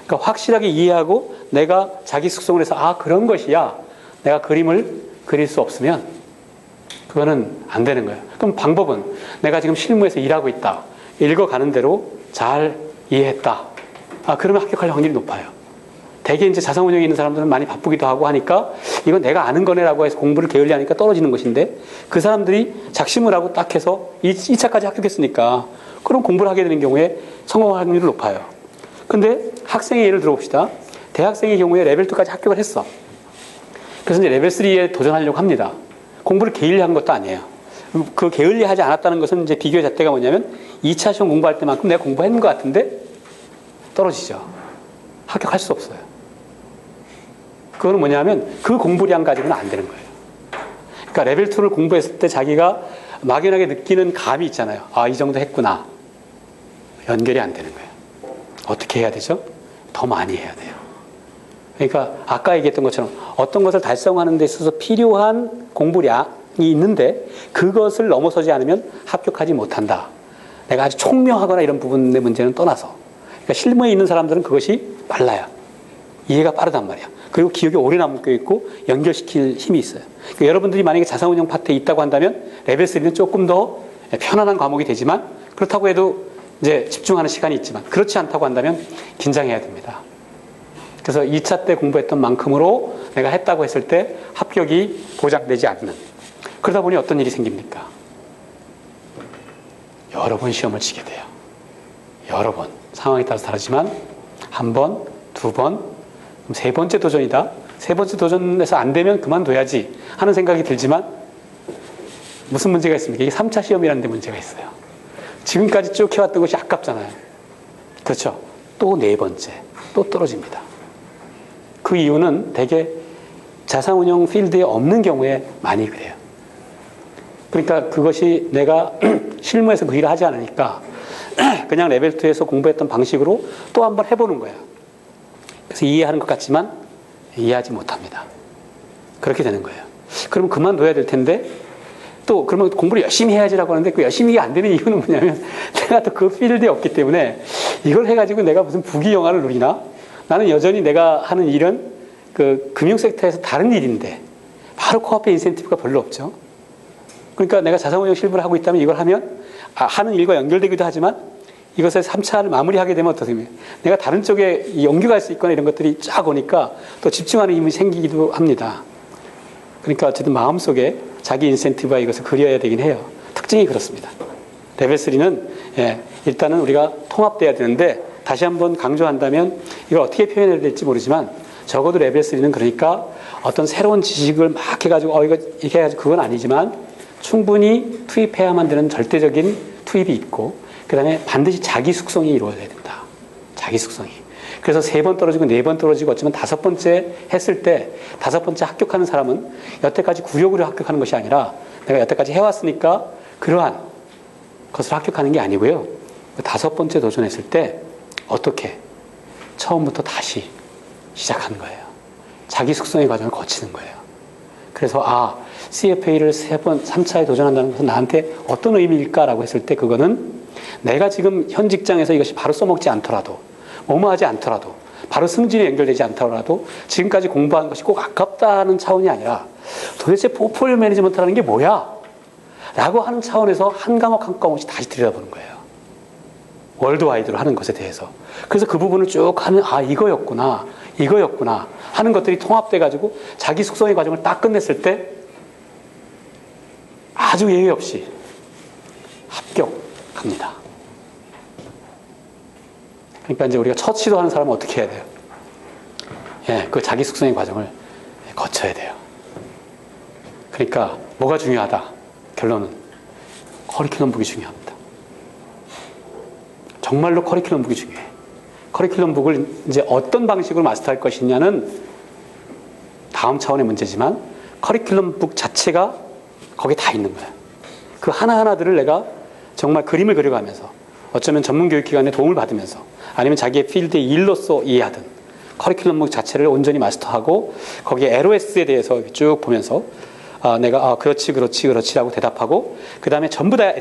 그러니까 확실하게 이해하고 내가 자기 숙성을 해서 그런 것이야. 내가 그림을 그릴 수 없으면 그거는 안 되는 거예요. 그럼 방법은 내가 지금 실무에서 일하고 있다. 읽어가는 대로 잘 이해했다. 그러면 합격할 확률이 높아요. 대개 이제 자산운용에 있는 사람들은 많이 바쁘기도 하고 하니까 이건 내가 아는 거네라고 해서 공부를 게을리 하니까 떨어지는 것인데 그 사람들이 작심을 하고 딱 해서 2차까지 합격했으니까 그런 공부를 하게 되는 경우에 성공 확률이 높아요. 근데 학생의 예를 들어봅시다. 대학생의 경우에 레벨 2까지 합격을 했어. 그래서 이제 레벨 3에 도전하려고 합니다. 공부를 게을리 한 것도 아니에요. 그 게을리 하지 않았다는 것은 이제 비교의 잣대가 뭐냐면 2차 시험 공부할 때만큼 내가 공부했는 것 같은데 떨어지죠. 합격할 수 없어요. 그거는 뭐냐면 그 공부량 가지고는 안 되는 거예요. 그러니까 레벨 2를 공부했을 때 자기가 막연하게 느끼는 감이 있잖아요. 이 정도 했구나. 연결이 안 되는 거예요. 어떻게 해야 되죠? 더 많이 해야 돼요. 그러니까 아까 얘기했던 것처럼 어떤 것을 달성하는 데 있어서 필요한 공부량이 있는데 그것을 넘어서지 않으면 합격하지 못한다. 내가 아주 총명하거나 이런 부분의 문제는 떠나서. 그러니까 실무에 있는 사람들은 그것이 빨라요. 이해가 빠르단 말이야. 그리고 기억이 오래 남고 있고 연결시킬 힘이 있어요. 그러니까 여러분들이 만약에 자산운용 파트에 있다고 한다면 레벨 3는 조금 더 편안한 과목이 되지만 그렇다고 해도 이제 집중하는 시간이 있지만 그렇지 않다고 한다면 긴장해야 됩니다. 그래서 2차 때 공부했던 만큼으로 내가 했다고 했을 때 합격이 보장되지 않는. 그러다 보니 어떤 일이 생깁니까? 여러 번 시험을 치게 돼요. 여러 번. 상황에 따라서 다르지만 한 번, 두 번, 세 번째 도전이다. 세 번째 도전에서 안 되면 그만둬야지 하는 생각이 들지만 무슨 문제가 있습니까? 이게 3차 시험이라는 데 문제가 있어요. 지금까지 쭉 해왔던 것이 아깝잖아요. 그렇죠? 또 네 번째, 또 떨어집니다. 그 이유는 대개 자산운용 필드에 없는 경우에 많이 그래요. 그러니까 그것이 내가 실무에서 그 일을 하지 않으니까 그냥 레벨 2에서 공부했던 방식으로 또 한번 해보는 거야. 그래서 이해하는 것 같지만 이해하지 못합니다. 그렇게 되는 거예요. 그럼 그만둬야 될 텐데 또 그러면 공부를 열심히 해야지라고 하는데 그 열심히 안 되는 이유는 뭐냐면 내가 또 그 필드에 없기 때문에 이걸 해가지고 내가 무슨 부귀영화를 누리나? 나는 여전히 내가 하는 일은 그 금융 섹터에서 다른 일인데 바로 코앞에 인센티브가 별로 없죠. 그러니까 내가 자산운용 실무를 하고 있다면 이걸 하면 하는 일과 연결되기도 하지만 이것을 3차를 마무리하게 되면 어떻게 됩니까? 내가 다른 쪽에 연결할 수 있거나 이런 것들이 쫙 오니까 또 집중하는 힘이 생기기도 합니다. 그러니까 어쨌든 마음속에 자기 인센티브와 이것을 그려야 되긴 해요. 특징이 그렇습니다. 레벨 3는 일단은 우리가 통합돼야 되는데 다시 한번 강조한다면 이걸 어떻게 표현해야 될지 모르지만 적어도 레벨 3는 그러니까 어떤 새로운 지식을 막 해가지고 이거 이렇게 해가지고 그건 아니지만 충분히 투입해야만 되는 절대적인 투입이 있고 그 다음에 반드시 자기 숙성이 이루어져야 된다. 자기 숙성이. 그래서 3번 떨어지고 4번 떨어지고 어쩌면 5번째 했을 때 5번째 합격하는 사람은 여태까지 굴욕으로 합격하는 것이 아니라 내가 여태까지 해왔으니까 그러한 것을 합격하는 게 아니고요. 5번째 도전했을 때 어떻게 처음부터 다시 시작하는 거예요. 자기 숙성의 과정을 거치는 거예요. 그래서 CFA를 3번, 3차에 도전한다는 것은 나한테 어떤 의미일까라고 했을 때 그거는 내가 지금 현 직장에서 이것이 바로 써먹지 않더라도 뭐뭐하지 않더라도 바로 승진에 연결되지 않더라도 지금까지 공부한 것이 꼭 아깝다는 차원이 아니라 도대체 포트폴리오 매니지먼트라는 게 뭐야? 라고 하는 차원에서 한 과목 한 과목씩 다시 들여다보는 거예요. 월드와이드로 하는 것에 대해서. 그래서 그 부분을 쭉 하는, 이거였구나 하는 것들이 통합돼가지고 자기 숙성의 과정을 딱 끝냈을 때 아주 예외 없이 합격합니다. 그러니까 이제 우리가 첫 시도하는 사람은 어떻게 해야 돼요? 그 자기 숙성의 과정을 거쳐야 돼요. 그러니까 뭐가 중요하다? 결론은 커리큘럼북이 중요합니다. 정말로 커리큘럼북이 중요해. 커리큘럼북을 이제 어떤 방식으로 마스터할 것이냐는 다음 차원의 문제지만 커리큘럼북 자체가 거기에 다 있는 거예요. 그 하나하나들을 내가 정말 그림을 그려가면서 어쩌면 전문교육기관의 도움을 받으면서 아니면 자기의 필드의 일로서 이해하든 커리큘럼북 자체를 온전히 마스터하고 거기에 LOS에 대해서 쭉 보면서 내가 그렇지라고 대답하고 그 다음에 전부 다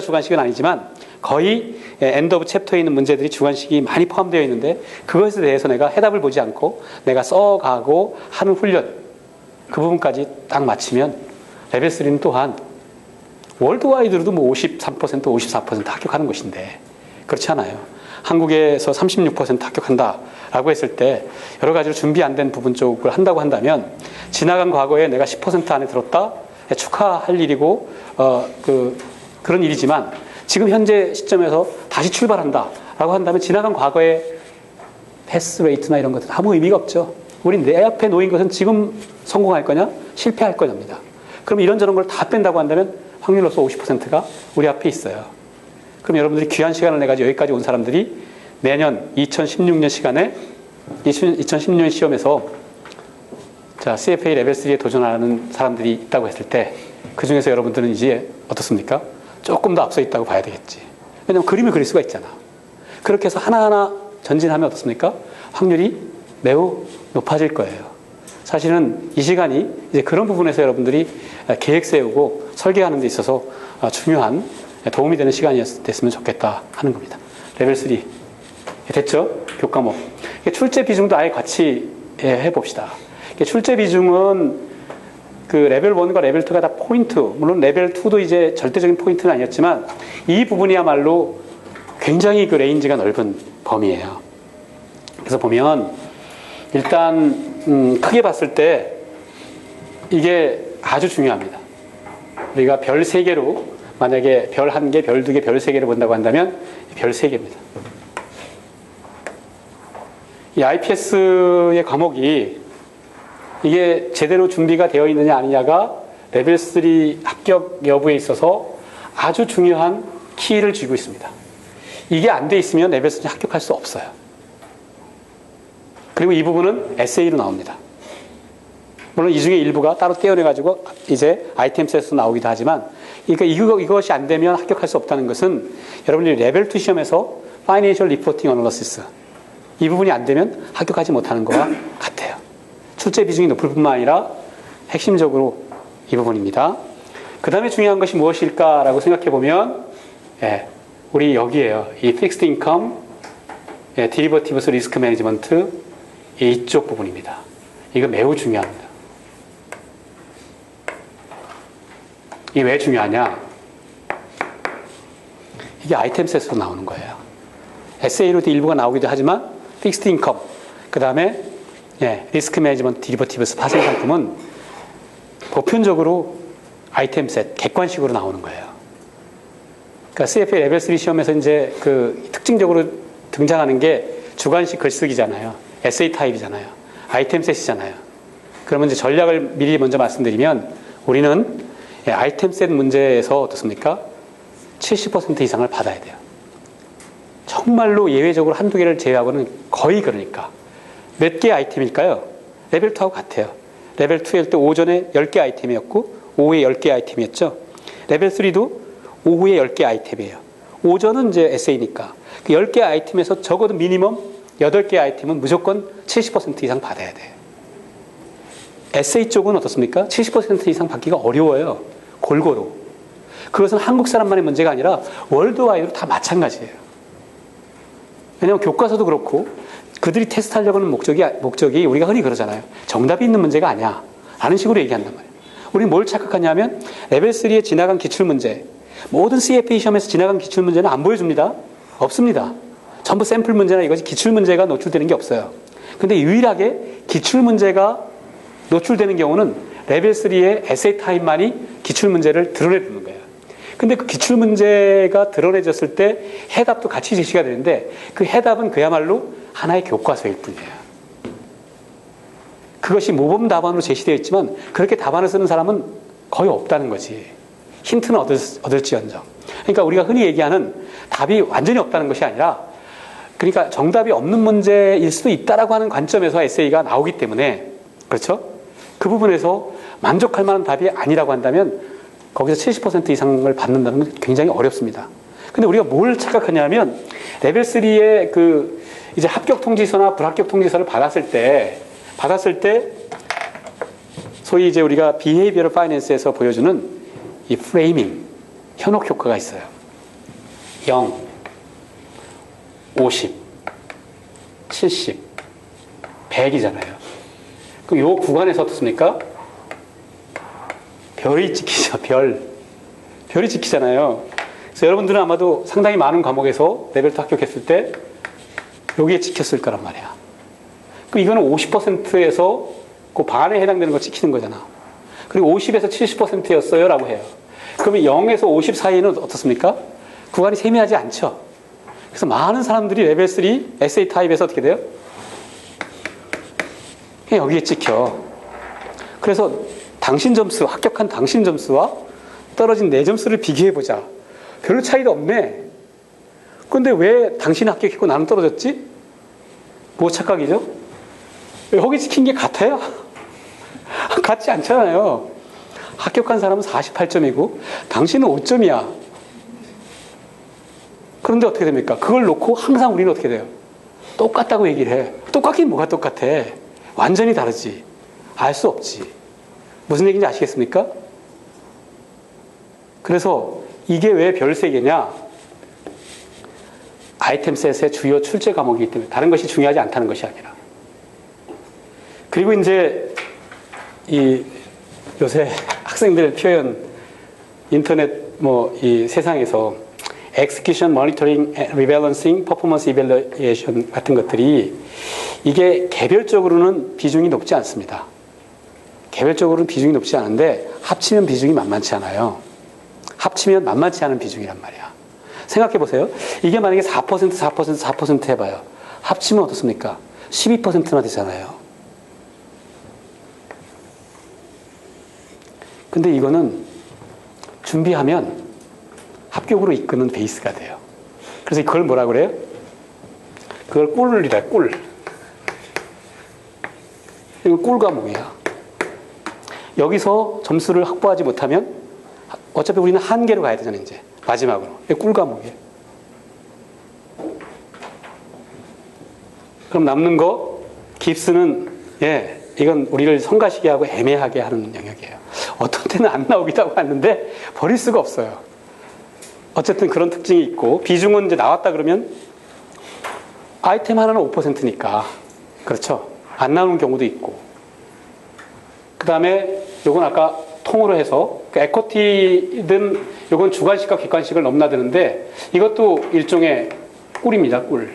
주관식은 아니지만 거의 엔드 오브 챕터에 있는 문제들이 주관식이 많이 포함되어 있는데 그것에 대해서 내가 해답을 보지 않고 내가 써가고 하는 훈련 그 부분까지 딱 마치면 레벨 3는 또한 월드와이드로도 뭐 53%, 54% 합격하는 것인데 그렇지 않아요. 한국에서 36% 합격한다라고 했을 때 여러 가지로 준비 안 된 부분 쪽을 한다고 한다면 지나간 과거에 내가 10% 안에 들었다? 축하할 일이고 그런 일이지만 지금 현재 시점에서 다시 출발한다라고 한다면 지나간 과거의 패스 레이트나 이런 것들은 아무 의미가 없죠. 우리 내 앞에 놓인 것은 지금 성공할 거냐 실패할 거냐입니다. 그럼 이런저런 걸 다 뺀다고 한다면 확률로서 50%가 우리 앞에 있어요. 그럼 여러분들이 귀한 시간을 내가지고 여기까지 온 사람들이 내년 2016년 시간에 2016년 시험에서 자, CFA 레벨 3에 도전하는 사람들이 있다고 했을 때 그 중에서 여러분들은 이제 어떻습니까? 조금 더 앞서 있다고 봐야 되겠지. 왜냐하면 그림을 그릴 수가 있잖아. 그렇게 해서 하나하나 전진하면 어떻습니까? 확률이 매우 높아질 거예요. 사실은 이 시간이 이제 그런 부분에서 여러분들이 계획 세우고 설계하는 데 있어서 중요한 도움이 되는 시간이 됐으면 좋겠다 하는 겁니다. 레벨 3 됐죠? 교과목. 출제 비중도 아예 같이 해봅시다. 출제 비중은 그 레벨 1과 레벨 2가 다 포인트, 물론 레벨 2도 이제 절대적인 포인트는 아니었지만 이 부분이야말로 굉장히 그 레인지가 넓은 범위예요. 그래서 보면 일단 크게 봤을 때 이게 아주 중요합니다. 우리가 별 3개로 만약에 별 1개, 별 2개, 별 3개를 본다고 한다면 별 3개입니다. 이 IPS의 과목이 이게 제대로 준비가 되어 있느냐 아니냐가 레벨 3 합격 여부에 있어서 아주 중요한 키를 쥐고 있습니다. 이게 안 돼 있으면 레벨 3 합격할 수 없어요. 그리고 이 부분은 에세이로 나옵니다. 물론 이 중에 일부가 따로 떼어내가지고 이제 아이템셋에서 나오기도 하지만 그러니까 이것이 안 되면 합격할 수 없다는 것은 여러분들이 레벨 2 시험에서 Financial Reporting Analysis 이 부분이 안 되면 합격하지 못하는 거와 같아요. 출제 비중이 높을 뿐만 아니라 핵심적으로 이 부분입니다. 그 다음에 중요한 것이 무엇일까라고 생각해 보면 우리 여기에요. 이 Fixed Income, Derivatives Risk Management 이쪽 부분입니다. 이거 매우 중요합니다. 이게 왜 중요하냐? 이게 아이템셋으로 나오는 거예요. 에세이로도 일부가 나오기도 하지만 Fixed Income, 그 다음에 리스크 매니지먼트 디리버티브스 파생 상품은 보편적으로 아이템셋, 객관식으로 나오는 거예요. 그러니까 CFA 레벨 3 시험에서 이제 그 특징적으로 등장하는 게 주관식 글쓰기잖아요. 에세이 타입이잖아요. 아이템셋이잖아요. 그러면 이제 전략을 미리 먼저 말씀드리면 우리는 아이템셋 문제에서 어떻습니까? 70% 이상을 받아야 돼요. 정말로 예외적으로 한두 개를 제외하고는 거의 그러니까. 몇 개 아이템일까요? 레벨 2하고 같아요. 레벨 2일 때 오전에 10개 아이템이었고 오후에 10개 아이템이었죠. 레벨 3도 오후에 10개 아이템이에요. 오전은 이제 에세이니까. 그 10개 아이템에서 적어도 미니멈 8개 아이템은 무조건 70% 이상 받아야 돼요. 에세이 쪽은 어떻습니까? 70% 이상 받기가 어려워요. 골고루. 그것은 한국 사람만의 문제가 아니라 월드와이드로 다 마찬가지예요. 왜냐하면 교과서도 그렇고 그들이 테스트하려고 하는 목적이 우리가 흔히 그러잖아요. 정답이 있는 문제가 아니야. 라는 식으로 얘기한단 말이에요. 우리 뭘 착각하냐면 레벨 3에 지나간 기출문제, 모든 CFA 시험에서 지나간 기출문제는 안 보여줍니다. 없습니다. 전부 샘플 문제나 이것이 기출문제가 노출되는 게 없어요. 근데 유일하게 기출문제가 노출되는 경우는 레벨 3의 에세이 타임만이 기출문제를 드러내주는 거예요. 근데 그 기출문제가 드러내졌을 때 해답도 같이 제시가 되는데 그 해답은 그야말로 하나의 교과서일 뿐이에요. 그것이 모범 답안으로 제시되어 있지만 그렇게 답안을 쓰는 사람은 거의 없다는 거지. 힌트는 얻을지언정. 그러니까 우리가 흔히 얘기하는 답이 완전히 없다는 것이 아니라 그러니까 정답이 없는 문제일 수도 있다라고 하는 관점에서 에세이가 나오기 때문에 그렇죠? 그 부분에서 만족할 만한 답이 아니라고 한다면 거기서 70% 이상을 받는다는 건 굉장히 어렵습니다. 근데 우리가 뭘 착각하냐면 레벨 3의 그 이제 합격 통지서나 불합격 통지서를 받았을 때 소위 이제 우리가 비헤이비어럴 파이낸스에서 보여주는 이 프레이밍, 현혹 효과가 있어요. 0, 50, 70, 100이잖아요. 그럼 요 구간에서 어떻습니까? 별이 찍히죠, 별이 찍히잖아요. 그래서 여러분들은 아마도 상당히 많은 과목에서 레벨 2 합격했을 때 여기에 찍혔을 거란 말이야. 그럼 이거는 50%에서 그 반에 해당되는 거 찍히는 거잖아. 그리고 50에서 70%였어요 라고 해요. 그러면 0에서 50 사이는 어떻습니까? 구간이 세미하지 않죠. 그래서 많은 사람들이 레벨 3 에세이 타입에서 어떻게 돼요? 그냥 여기에 찍혀. 그래서 당신 점수, 합격한 당신 점수와 떨어진 내 점수를 비교해보자. 별 차이도 없네. 그런데 왜 당신은 합격했고 나는 떨어졌지? 뭐 착각이죠? 여기 찍힌 게 같아요? 같지 않잖아요. 합격한 사람은 48점이고 당신은 5점이야. 그런데 어떻게 됩니까? 그걸 놓고 항상 우리는 어떻게 돼요? 똑같다고 얘기를 해. 똑같긴 뭐가 똑같아. 완전히 다르지. 알 수 없지. 무슨 얘기인지 아시겠습니까? 그래서 이게 왜 별 3개냐? 아이템셋의 주요 출제 과목이기 때문에 다른 것이 중요하지 않다는 것이 아니라. 그리고 이제 이 요새 학생들 표현 인터넷 뭐 이 세상에서 execution monitoring, rebalancing, performance evaluation 같은 것들이 이게 개별적으로는 비중이 높지 않습니다. 개별적으로는 비중이 높지 않은데 합치면 비중이 만만치 않아요. 합치면 만만치 않은 비중이란 말이야. 생각해 보세요. 이게 만약에 4% 해봐요. 합치면 어떻습니까? 12%나 되잖아요. 근데 이거는 준비하면 합격으로 이끄는 베이스가 돼요. 그래서 그걸 뭐라 그래요? 그걸 꿀이래, 꿀. 이거 꿀 과목이야. 여기서 점수를 확보하지 못하면 어차피 우리는 한계로 가야 되잖아요, 이제. 마지막으로. 이게 꿀 과목이에요. 그럼 남는 거, 깁스는, 예, 이건 우리를 성가시게 하고 애매하게 하는 영역이에요. 어떤 때는 안 나오기도 하고 하는데 버릴 수가 없어요. 어쨌든 그런 특징이 있고, 비중은 이제 나왔다 그러면 아이템 하나는 5%니까. 그렇죠? 안 나오는 경우도 있고. 그 다음에 요건 아까 통으로 해서 그 에쿼티든 요건 주관식과 객관식을 넘나드는데 이것도 일종의 꿀입니다. 꿀.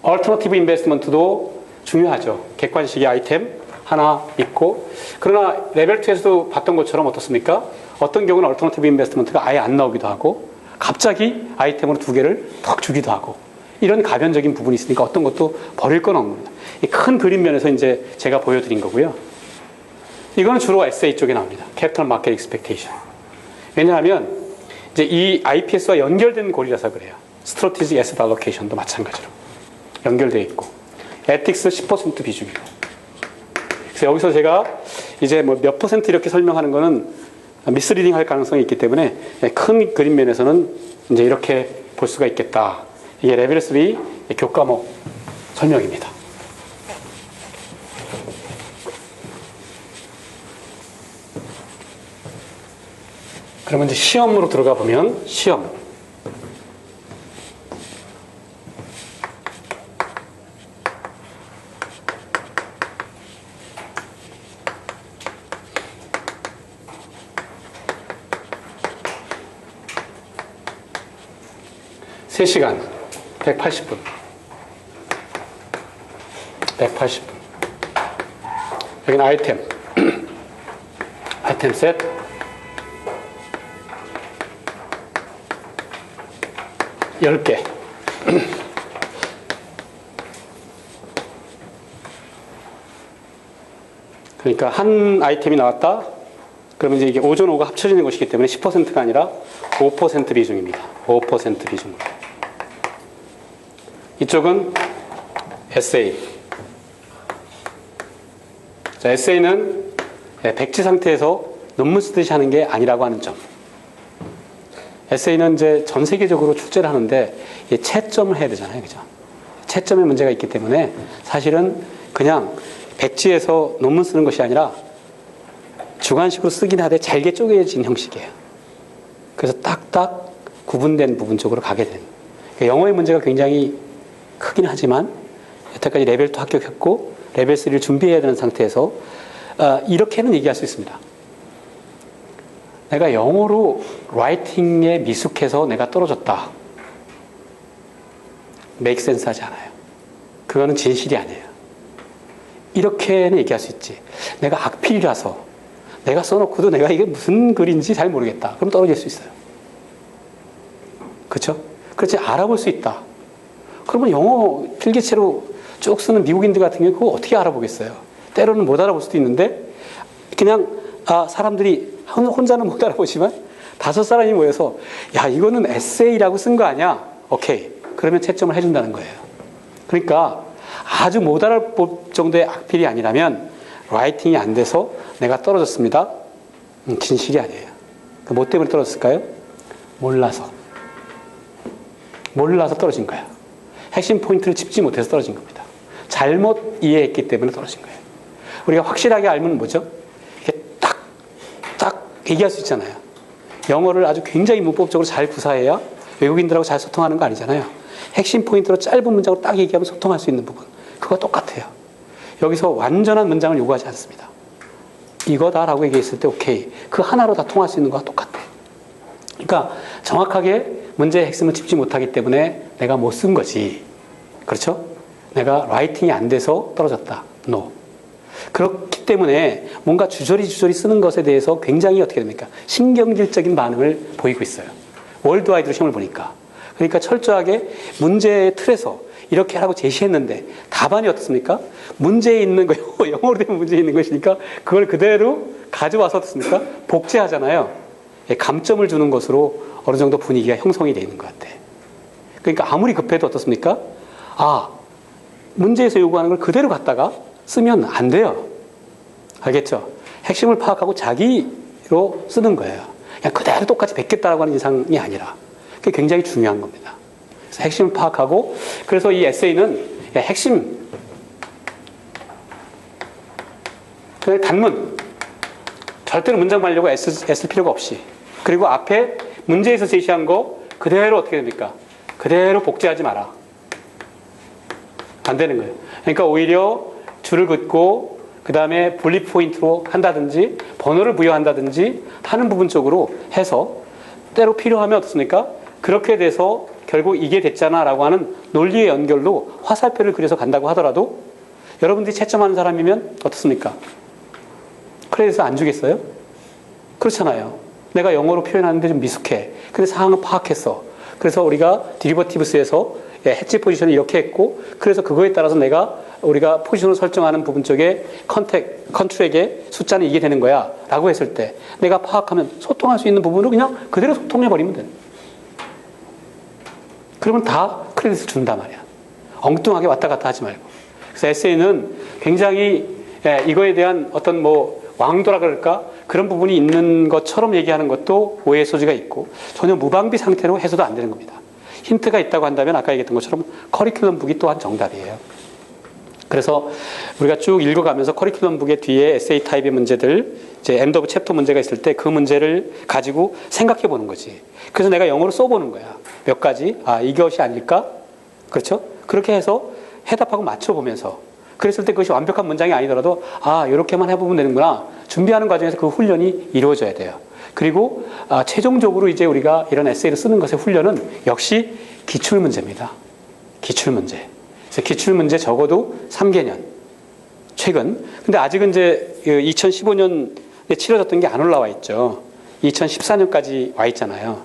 얼터너티브 인베스트먼트도 중요하죠. 객관식의 아이템 하나 있고, 그러나 레벨 2에서도 봤던 것처럼 어떻습니까? 어떤 경우는 얼터너티브 인베스트먼트가 아예 안 나오기도 하고 갑자기 아이템으로 2개를 턱 주기도 하고 이런 가변적인 부분이 있으니까 어떤 것도 버릴 건 없습니다. 이 큰 그림 면에서 이제 제가 보여드린 거고요. 이거는 주로 에세이 쪽에 나옵니다. 캐피털 마켓 익스펙테이션. 왜냐하면 이제 이 IPS와 연결된 고리라서 그래요. 스트래티지 에셋 알로케이션도 마찬가지로 연결되어 있고, 에틱스 10% 비중이고. 그래서 여기서 제가 이제 뭐 몇 퍼센트 이렇게 설명하는 거는 미스리딩 할 가능성이 있기 때문에 큰 그림 면에서는 이제 이렇게 볼 수가 있겠다. 이게 레벨 3 교과목 설명입니다. 그러면 이제 시험으로 들어가 보면, 시험. 3시간 180분. 180분. 여기는 아이템. 아이템 셋. 열 개. 그러니까 한 아이템이 나왔다. 그러면 이제 이게 오전 오가 합쳐지는 것이기 때문에 10%가 아니라 5% 비중입니다. 5% 비중으로. 이쪽은 에세이. 자, 에세이는 백지 상태에서 논문 쓰듯이 하는 게 아니라고 하는 점. 에세이는 이제 전 세계적으로 출제를 하는데 채점을 해야 되잖아요. 그죠? 채점에 문제가 있기 때문에 사실은 그냥 백지에서 논문 쓰는 것이 아니라 주관식으로 쓰긴 하되 잘게 쪼개진 형식이에요. 그래서 딱딱 구분된 부분 쪽으로 가게 되는. 그러니까 영어의 문제가 굉장히 크긴 하지만 여태까지 레벨 2 합격했고 레벨 3를 준비해야 되는 상태에서 이렇게는 얘기할 수 있습니다. 내가 영어로 라이팅에 미숙해서 내가 떨어졌다. 메이크 센스 하지 않아요. 그거는 진실이 아니에요. 이렇게는 얘기할 수 있지. 내가 악필이라서 내가 써놓고도 내가 이게 무슨 글인지 잘 모르겠다. 그럼 떨어질 수 있어요. 그렇죠? 그렇지, 알아볼 수 있다. 그러면 영어 필기체로 쭉 쓰는 미국인들 같은 경우 그거 어떻게 알아보겠어요? 때로는 못 알아볼 수도 있는데 그냥 사람들이 혼자는 못 알아보지만 5사람이 모여서 야 이거는 에세이라고 쓴 거 아니야? 오케이. 그러면 채점을 해준다는 거예요. 그러니까 아주 못 알아볼 정도의 악필이 아니라면 라이팅이 안 돼서 내가 떨어졌습니다. 진실이 아니에요. 뭐 때문에 떨어졌을까요? 몰라서 떨어진 거야. 핵심 포인트를 짚지 못해서 떨어진 겁니다. 잘못 이해했기 때문에 떨어진 거예요. 우리가 확실하게 알면 뭐죠? 이게 딱 얘기할 수 있잖아요. 영어를 아주 굉장히 문법적으로 잘 구사해야 외국인들하고 잘 소통하는 거 아니잖아요. 핵심 포인트로 짧은 문장으로 딱 얘기하면 소통할 수 있는 부분. 그거 똑같아요. 여기서 완전한 문장을 요구하지 않습니다. 이거다라고 얘기했을 때 오케이. 그 하나로 다 통할 수 있는 거와 똑같아. 그러니까 정확하게 문제의 핵심을 짚지 못하기 때문에 내가 못 쓴 거지. 그렇죠? 내가 라이팅이 안 돼서 떨어졌다. No. 그렇기 때문에 뭔가 주저리 쓰는 것에 대해서 굉장히 어떻게 됩니까? 신경질적인 반응을 보이고 있어요. 월드와이드로 시험을 보니까. 그러니까 철저하게 문제의 틀에서 이렇게 하라고 제시했는데 답안이 어떻습니까? 문제에 있는 거, 영어로 되면 문제에 있는 것이니까 그걸 그대로 가져와서 어떻습니까? 복제하잖아요. 감점을 주는 것으로 어느 정도 분위기가 형성이 되어 있는 것 같아. 그러니까 아무리 급해도 어떻습니까? 문제에서 요구하는 걸 그대로 갖다가 쓰면 안 돼요. 알겠죠? 핵심을 파악하고 자기로 쓰는 거예요. 그냥 그대로 똑같이 베꼈다라고 하는 인상이 아니라. 그게 굉장히 중요한 겁니다. 그래서 핵심을 파악하고, 그래서 이 에세이는 핵심, 그냥 단문, 절대로 문장 말려고 애쓸 필요가 없이, 그리고 앞에 문제에서 제시한 거 그대로 어떻게 됩니까? 그대로 복제하지 마라. 안 되는 거예요. 그러니까 오히려 줄을 긋고 그 다음에 분리 포인트로 한다든지 번호를 부여한다든지 하는 부분 쪽으로 해서 때로 필요하면 어떻습니까? 그렇게 돼서 결국 이게 됐잖아 라고 하는 논리의 연결로 화살표를 그려서 간다고 하더라도 여러분들이 채점하는 사람이면 어떻습니까? 크레딧을 안 주겠어요? 그렇잖아요. 내가 영어로 표현하는데 좀 미숙해. 근데 상황을 파악했어. 그래서 우리가 디리버티브스에서 해치 포지션을 이렇게 했고, 그래서 그거에 따라서 우리가 포지션을 설정하는 부분 쪽에 컨트랙의 숫자는 이게 되는 거야 라고 했을 때 내가 파악하면 소통할 수 있는 부분으로 그냥 그대로 소통해버리면 돼. 그러면 다 크레딧을 준단 말이야. 엉뚱하게 왔다 갔다 하지 말고. 그래서 에세이는 굉장히 이거에 대한 어떤 왕도라 그럴까? 그런 부분이 있는 것처럼 얘기하는 것도 오해의 소지가 있고 전혀 무방비 상태로 해서도 안 되는 겁니다. 힌트가 있다고 한다면 아까 얘기했던 것처럼 커리큘럼 북이 또한 정답이에요. 그래서 우리가 쭉 읽어가면서 커리큘럼 북의 뒤에 에세이 타입의 문제들, 이제 엔드 오브 챕터 문제가 있을 때 그 문제를 가지고 생각해 보는 거지. 그래서 내가 영어로 써보는 거야. 몇 가지. 이것이 아닐까? 그렇죠? 그렇게 해서 해답하고 맞춰보면서. 그랬을 때 그것이 완벽한 문장이 아니더라도 이렇게만 해보면 되는구나. 준비하는 과정에서 그 훈련이 이루어져야 돼요. 그리고 최종적으로 이제 우리가 이런 에세이를 쓰는 것의 훈련은 역시 기출문제입니다. 기출문제. 그래서 기출문제 적어도 3개년. 최근. 근데 아직은 이제 2015년에 치러졌던 게 안 올라와 있죠. 2014년까지 와 있잖아요.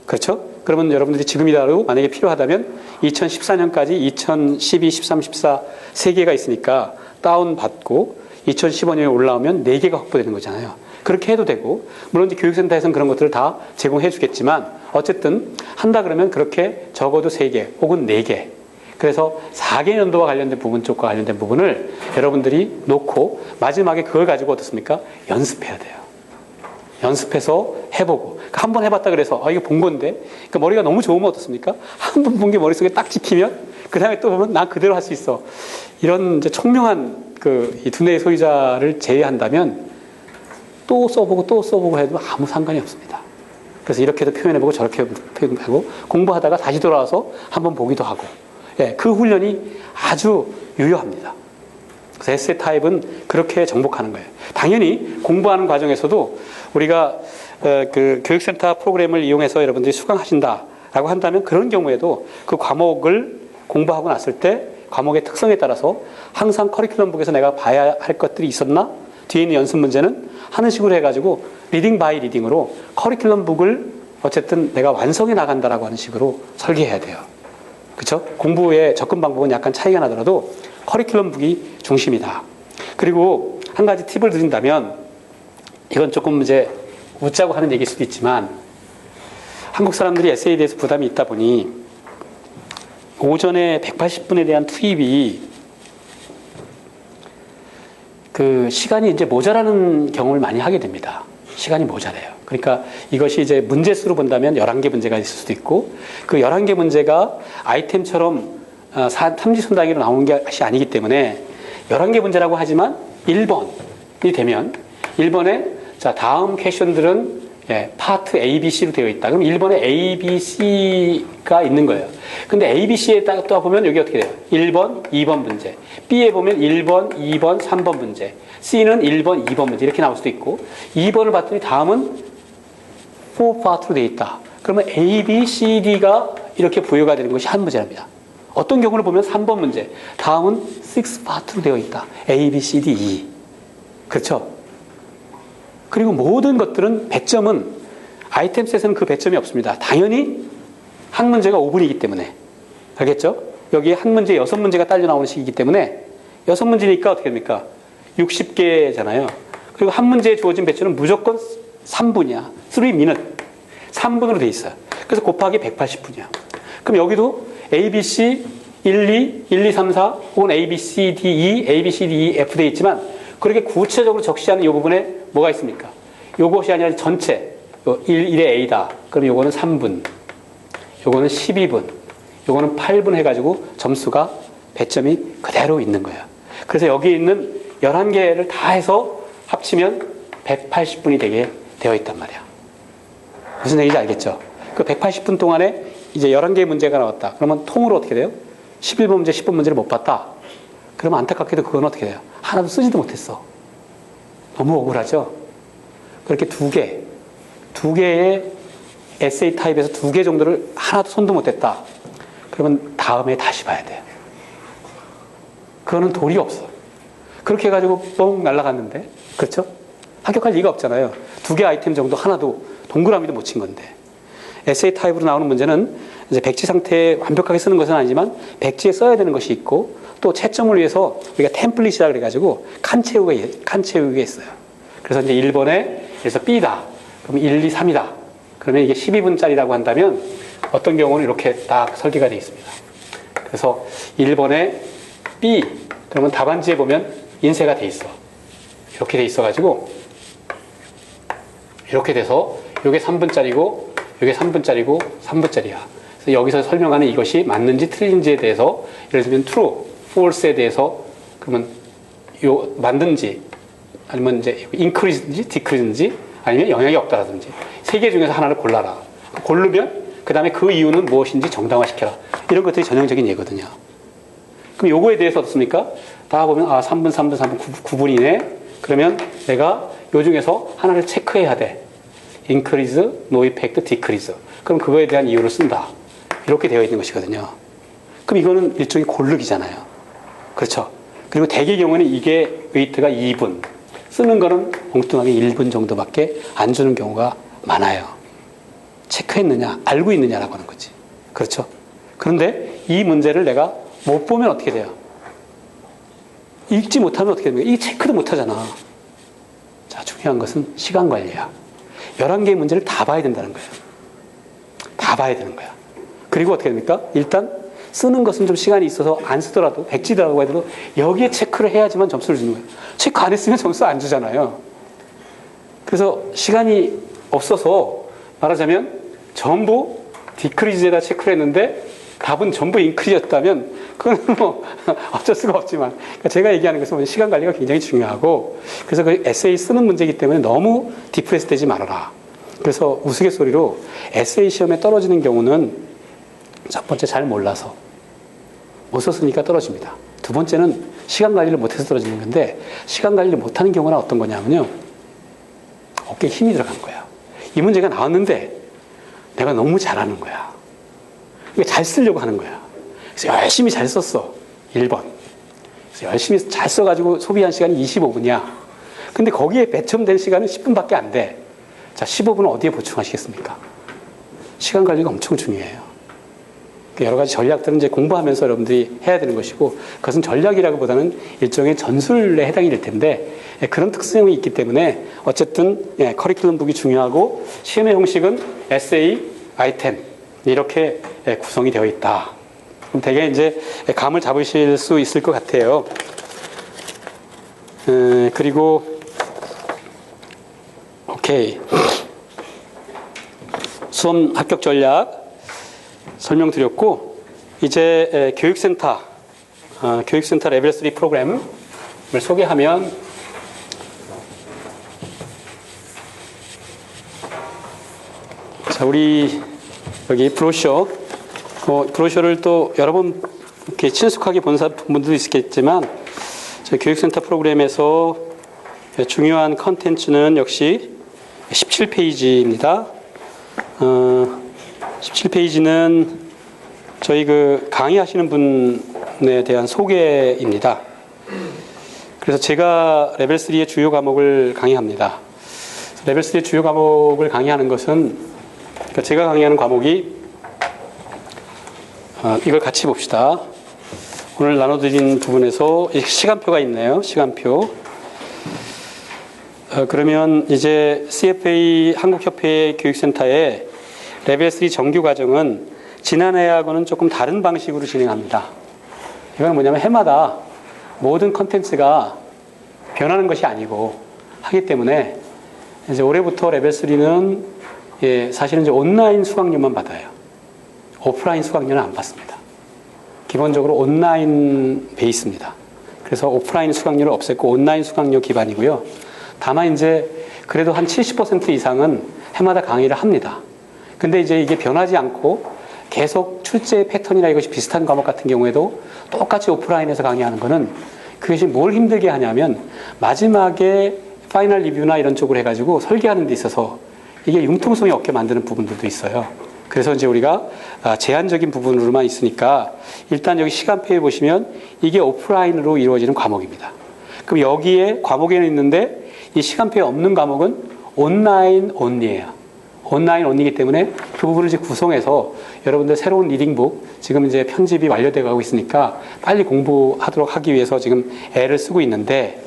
그렇죠? 그러면 여러분들이 지금이라도 만약에 필요하다면 2014년까지 2012, 13, 14 3개가 있으니까 다운받고 2015년에 올라오면 4개가 확보되는 거잖아요. 그렇게 해도 되고, 물론 이제 교육센터에서는 그런 것들을 다 제공해 주겠지만, 어쨌든 한다 그러면 그렇게 적어도 3개 혹은 4개. 그래서 4개년도와 관련된 부분 쪽과 관련된 부분을 여러분들이 놓고 마지막에 그걸 가지고 어떻습니까? 연습해야 돼요. 연습해서 해보고. 한 번 해봤다 그래서, 이거 본 건데? 그러니까 머리가 너무 좋으면 어떻습니까? 한 번 본 게 머릿속에 딱 찍히면, 그 다음에 또 보면 난 그대로 할 수 있어. 이런 이제 총명한 이 두뇌의 소유자를 제외한다면 또 써보고 해도 아무 상관이 없습니다. 그래서 이렇게도 표현해보고 저렇게도 표현하고 공부하다가 다시 돌아와서 한번 보기도 하고. 예, 그 훈련이 아주 유효합니다. 그래서 에세이 타입은 그렇게 정복하는 거예요. 당연히 공부하는 과정에서도 우리가 그 교육센터 프로그램을 이용해서 여러분들이 수강하신다라고 한다면 그런 경우에도 그 과목을 공부하고 났을 때 과목의 특성에 따라서 항상 커리큘럼북에서 내가 봐야 할 것들이 있었나? 뒤에 있는 연습 문제는 하는 식으로 해가지고 리딩 바이 리딩으로 커리큘럼북을 어쨌든 내가 완성해 나간다라고 하는 식으로 설계해야 돼요. 그렇죠? 공부의 접근 방법은 약간 차이가 나더라도 커리큘럼북이 중심이다. 그리고 한 가지 팁을 드린다면 이건 조금 이제 웃자고 하는 얘기일 수도 있지만 한국 사람들이 에세이에 대해서 부담이 있다 보니 오전에 180분에 대한 투입이 그 시간이 이제 모자라는 경험을 많이 하게 됩니다. 시간이 모자라요. 그러니까 이것이 이제 문제수로 본다면 11개 문제가 있을 수도 있고 그 11개 문제가 아이템처럼 탐지선다기로 나오는 것이 아니기 때문에 11개 문제라고 하지만 1번이 되면 1번에 자 다음 퀘션들은 파트 A, B, C로 되어 있다. 그럼 1번에 A, B, C가 있는 거예요. 근데 A, B, C에 또 보면 여기 어떻게 돼요? 1번, 2번 문제. B에 보면 1번, 2번, 3번 문제. C는 1번, 2번 문제. 이렇게 나올 수도 있고 2번을 봤더니 다음은 4파트로 되어 있다. 그러면 A, B, C, D가 이렇게 부여가 되는 것이 한 문제랍니다. 어떤 경우를 보면 3번 문제. 다음은 6파트로 되어 있다. A, B, C, D, E. 그렇죠? 그리고 모든 것들은 배점은 아이템셋에는 그 배점이 없습니다. 당연히 한 문제가 5분이기 때문에. 알겠죠? 여기에 한 문제 6문제가 딸려 나오는 식이기 때문에 6문제니까 어떻게 됩니까? 60개잖아요. 그리고 한 문제에 주어진 배점은 무조건 3분이야. 3minute. 3분으로 돼 있어요. 그래서 곱하기 180분이야. 그럼 여기도 A, B, C, 1, 2, 3, 4 혹은 A, B, C, D, E, A, B, C, D, E, F 돼 있지만 그렇게 구체적으로 적시하는 이 부분에 뭐가 있습니까? 요것이 아니라 전체 1의 A다. 그럼 요거는 3분, 요거는 12분, 요거는 8분 해가지고 점수가 배점이 그대로 있는 거예요. 그래서 여기 있는 11개를 다 해서 합치면 180분이 되게 되어 있단 말이야. 무슨 얘기인지 알겠죠? 그 180분 동안에 이제 11개의 문제가 나왔다. 그러면 통으로 어떻게 돼요? 11번 문제, 10번 문제를 못 봤다. 그러면 안타깝게도 그건 어떻게 돼요? 하나도 쓰지도 못했어. 너무 억울하죠? 그렇게 두 개의 에세이 타입에서 2개 정도를 하나도 손도 못했다. 그러면 다음에 다시 봐야 돼요. 그거는 도리가 없어. 그렇게 해가지고 뻥 날아갔는데, 그렇죠? 합격할 리가 없잖아요. 2개 아이템 정도 하나도 동그라미도 못 친 건데. 에세이 타입으로 나오는 문제는 이제 백지 상태에 완벽하게 쓰는 것은 아니지만 백지에 써야 되는 것이 있고 또 채점을 위해서 우리가 템플릿이라 그래가지고 칸 채우기가 있어요. 그래서 이제 1번에 그래서 B다. 그럼 1, 2, 3이다. 그러면 이게 12분짜리라고 한다면 어떤 경우는 이렇게 딱 설계가 되어 있습니다. 그래서 1번에 B 그러면 답안지에 보면 인쇄가 돼 있어. 이렇게 돼 있어가지고 이렇게 돼서 이게 3분짜리고 이게 3분짜리고 3분짜리야. 그래서 여기서 설명하는 이것이 맞는지 틀린지에 대해서 예를 들면 true, false에 대해서 그러면 요 맞는지 아니면 이제 increase인지 decrease인지 아니면 영향이 없다라든지 3개 중에서 하나를 골라라. 고르면 그 다음에 그 이유는 무엇인지 정당화시켜라. 이런 것들이 전형적인 예거든요. 그럼 요거에 대해서 어떻습니까? 다 보면 3분 9분이네. 그러면 내가 요 중에서 하나를 체크해야 돼. increase, no effect, decrease. 그럼 그거에 대한 이유를 쓴다. 이렇게 되어 있는 것이거든요. 그럼 이거는 일종의 고르기잖아요. 그렇죠? 그리고 대개 경우는 이게 웨이트가 2분, 쓰는 거는 엉뚱하게 1분 정도밖에 안 주는 경우가 많아요. 체크했느냐, 알고 있느냐라고 하는 거지. 그렇죠? 그런데 이 문제를 내가 못 보면 어떻게 돼요? 읽지 못하면 어떻게 됩니까? 이 체크도 못 하잖아. 자, 중요한 것은 시간 관리야. 11개의 문제를 다 봐야 된다는 거예요. 다 봐야 되는 거야. 그리고 어떻게 됩니까? 일단 쓰는 것은 좀 시간이 있어서 안 쓰더라도, 백지더라고 해도 여기에 체크를 해야지만 점수를 주는 거예요. 체크 안 했으면 점수 안 주잖아요. 그래서 시간이 없어서 말하자면 전부 디크리즈에다 체크를 했는데 답은 전부 인크리즈였다면 그건 뭐 어쩔 수가 없지만, 그러니까 제가 얘기하는 것은 시간 관리가 굉장히 중요하고, 그래서 그 에세이 쓰는 문제이기 때문에 너무 디프레스 되지 말아라. 그래서 우스갯소리로 에세이 시험에 떨어지는 경우는 첫 번째 잘 몰라서 못 썼으니까 떨어집니다. 두 번째는 시간 관리를 못해서 떨어지는 건데, 시간 관리를 못하는 경우는 어떤 거냐면요, 어깨에 힘이 들어간 거야. 이 문제가 나왔는데 내가 너무 잘하는 거야. 잘 쓰려고 하는 거야. 그래서 열심히 잘 썼어. 1번. 그래서 열심히 잘 써가지고 소비한 시간이 25분이야. 근데 거기에 배점된 시간은 10분밖에 안 돼. 자, 15분은 어디에 보충하시겠습니까? 시간 관리가 엄청 중요해요. 여러 가지 전략들은 이제 공부하면서 여러분들이 해야 되는 것이고, 그것은 전략이라기보다는 일종의 전술에 해당이 될 텐데, 그런 특성이 있기 때문에 어쨌든 커리큘럼 북이 중요하고, 시험의 형식은 에세이, 아이템 이렇게 구성이 되어 있다. 그럼 되게 이제 감을 잡으실 수 있을 것 같아요. 그리고 오케이, 수험 합격 전략 설명드렸고, 이제 교육센터 레벨 3 프로그램을 소개하면, 자, 우리 여기 브로셔, 브로셔를 또 여러 번 이렇게 친숙하게 본 분들도 있겠지만, 저희 교육센터 프로그램에서 중요한 컨텐츠는 역시 17페이지입니다. 17페이지는 저희 그 강의하시는 분에 대한 소개입니다. 그래서 제가 레벨 3의 주요 과목을 강의합니다. 레벨 3의 주요 과목을 강의하는 것은, 그러니까 제가 강의하는 과목이, 이걸 같이 봅시다. 오늘 나눠드린 부분에서 시간표가 있네요. 시간표. 그러면 이제 CFA 한국협회 교육센터의 레벨 3 정규 과정은 지난해하고는 조금 다른 방식으로 진행합니다. 이건 뭐냐면 해마다 모든 컨텐츠가 변하는 것이 아니고 하기 때문에, 이제 올해부터 레벨 3는 사실은 이제 온라인 수강료만 받아요. 오프라인 수강료는 안 받습니다. 기본적으로 온라인 베이스입니다. 그래서 오프라인 수강료를 없앴고 온라인 수강료 기반이고요. 다만 이제 그래도 한 70% 이상은 해마다 강의를 합니다. 근데 이제 이게 변하지 않고 계속 출제 패턴이나 이것이 비슷한 과목 같은 경우에도 똑같이 오프라인에서 강의하는 거는, 그것이 뭘 힘들게 하냐면 마지막에 파이널 리뷰나 이런 쪽으로 해가지고 설계하는 데 있어서 이게 융통성이 없게 만드는 부분들도 있어요. 그래서 이제 우리가 제한적인 부분으로만 있으니까, 일단 여기 시간표에 보시면 이게 오프라인으로 이루어지는 과목입니다. 그럼 여기에 과목에는 있는데 이 시간표에 없는 과목은 온라인 온리예요. 온라인 온리이기 때문에 그 부분을 이제 구성해서 여러분들 새로운 리딩북, 지금 이제 편집이 완료되어 가고 있으니까 빨리 공부하도록 하기 위해서 지금 애를 쓰고 있는데,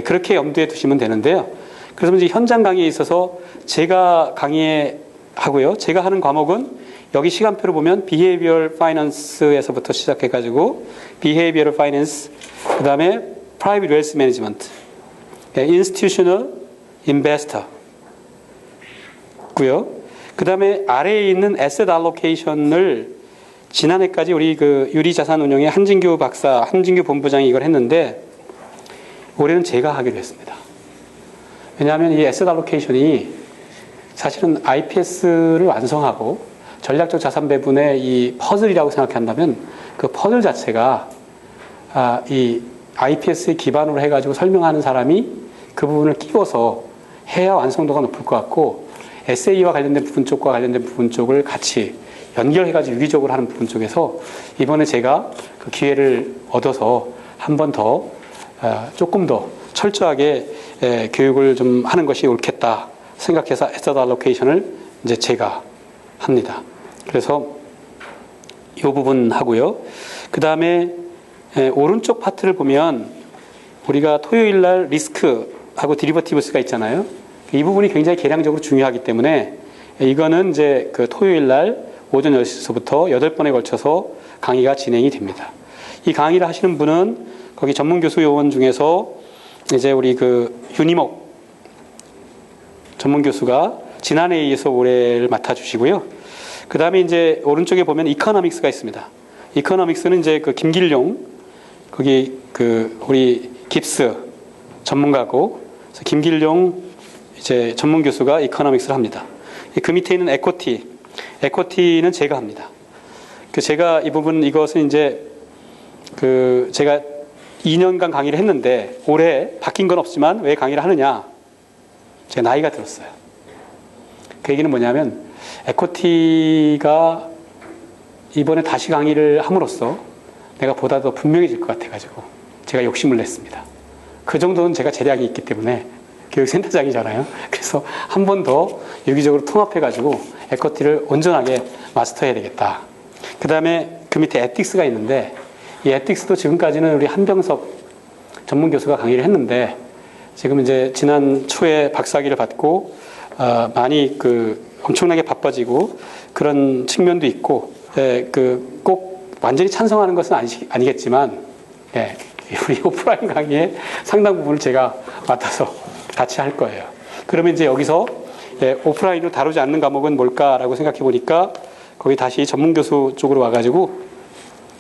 그렇게 염두에 두시면 되는데요. 그래서 이제 현장 강의에 있어서 제가 강의하고요. 제가 하는 과목은 여기 시간표를 보면 Behavioral Finance에서부터 시작해가지고 Behavioral Finance, 그 다음에 Private Wealth Management, Institutional Investor 고요. 그 다음에 아래에 있는 Asset Allocation을 지난해까지 우리 그 유리자산운용의 한진규 박사, 한진규 본부장이 이걸 했는데, 올해는 제가 하기로 했습니다. 왜냐하면 이 Asset Allocation이 사실은 IPS를 완성하고 전략적 자산 배분의 이 퍼즐이라고 생각한다면, 그 퍼즐 자체가 이 IPS에 기반으로 해가지고 설명하는 사람이 그 부분을 끼워서 해야 완성도가 높을 것 같고, SA와 관련된 부분 쪽과 관련된 부분 쪽을 같이 연결해가지고 유기적으로 하는 부분 쪽에서 이번에 제가 그 기회를 얻어서 한 번 더 조금 더 철저하게 교육을 좀 하는 것이 옳겠다 생각해서 에셋 알로케이션을 이제 제가 합니다. 그래서 이 부분 하고요. 그 다음에 오른쪽 파트를 보면 우리가 토요일 날 리스크하고 디리버티브스가 있잖아요. 이 부분이 굉장히 계량적으로 중요하기 때문에 이거는 이제 그 토요일 날 오전 10시부터 8번에 걸쳐서 강의가 진행이 됩니다. 이 강의를 하시는 분은 거기 전문 교수 요원 중에서 이제 우리 그 윤희목 전문 교수가 지난해에 이어서 올해를 맡아주시고요. 그 다음에 이제 오른쪽에 보면 이코노믹스가 있습니다. 이코노믹스는 이제 그 김길용, 거기 그 우리 깁스 전문가고, 그래서 김길용 이제 전문 교수가 이코노믹스를 합니다. 그 밑에 있는 에코티는 제가 합니다. 그 제가 이 부분 이것은 이제 그 제가 2년간 강의를 했는데 올해 바뀐 건 없지만 왜 강의를 하느냐? 제 나이가 들었어요. 그 얘기는 뭐냐면 에코티가 이번에 다시 강의를 함으로써 내가 보다 더 분명해질 것 같아가지고 제가 욕심을 냈습니다. 그 정도는 제가 재량이 있기 때문에 교육센터장이잖아요. 그래서 한 번 더 유기적으로 통합해가지고 에코티를 온전하게 마스터해야 되겠다. 그 다음에 그 밑에 에틱스가 있는데 이 에틱스도 지금까지는 우리 한병섭 전문 교수가 강의를 했는데 지금 이제 지난 초에 박사학위를 받고 많이 그 엄청나게 바빠지고 그런 측면도 있고 그 꼭 완전히 찬성하는 것은 아니겠지만 우리 오프라인 강의의 상당 부분을 제가 맡아서 같이 할 거예요. 그러면 이제 여기서 오프라인으로 다루지 않는 과목은 뭘까라고 생각해 보니까 거기 다시 전문 교수 쪽으로 와가지고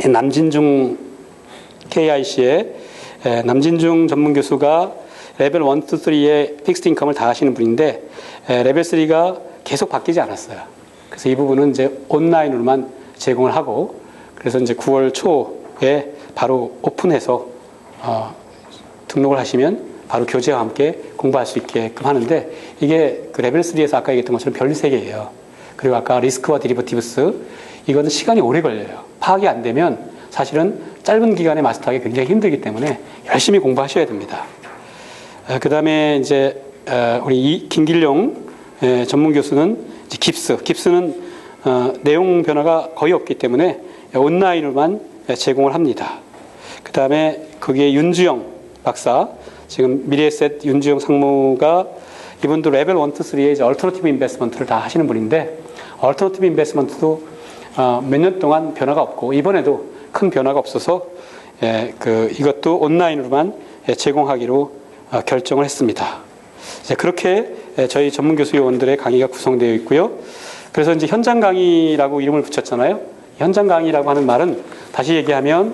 남진중 KIC의 남진중 전문 교수가 레벨 1, 2, 3의 픽스드 인컴을 다 하시는 분인데 레벨 3가 계속 바뀌지 않았어요. 그래서 이 부분은 이제 온라인으로만 제공을 하고 그래서 이제 9월 초에 바로 오픈해서 등록을 하시면 바로 교재와 함께 공부할 수 있게끔 하는데 이게 그 레벨 3에서 아까 얘기했던 것처럼 별 3개예요. 그리고 아까 리스크와 디리버티브스 이거는 시간이 오래 걸려요. 파악이 안 되면 사실은 짧은 기간에 마스터하기 굉장히 힘들기 때문에 열심히 공부하셔야 됩니다. 그 다음에 이제 우리 김길용 전문 교수는 이제 깁스는 내용 변화가 거의 없기 때문에 온라인으로만 제공을 합니다. 그 다음에 거기에 윤주영 박사, 지금 미래에셋 윤주영 상무가 이분도 레벨 1, 2, 3의 이제 얼터너티브 인베스트먼트를 다 하시는 분인데 얼터너티브 인베스트먼트도 몇 년 동안 변화가 없고 이번에도 큰 변화가 없어서 이것도 온라인으로만 제공하기로 결정을 했습니다. 이제 그렇게 저희 전문 교수 요원들의 강의가 구성되어 있고요. 그래서 이제 현장 강의라고 이름을 붙였잖아요. 현장 강의라고 하는 말은 다시 얘기하면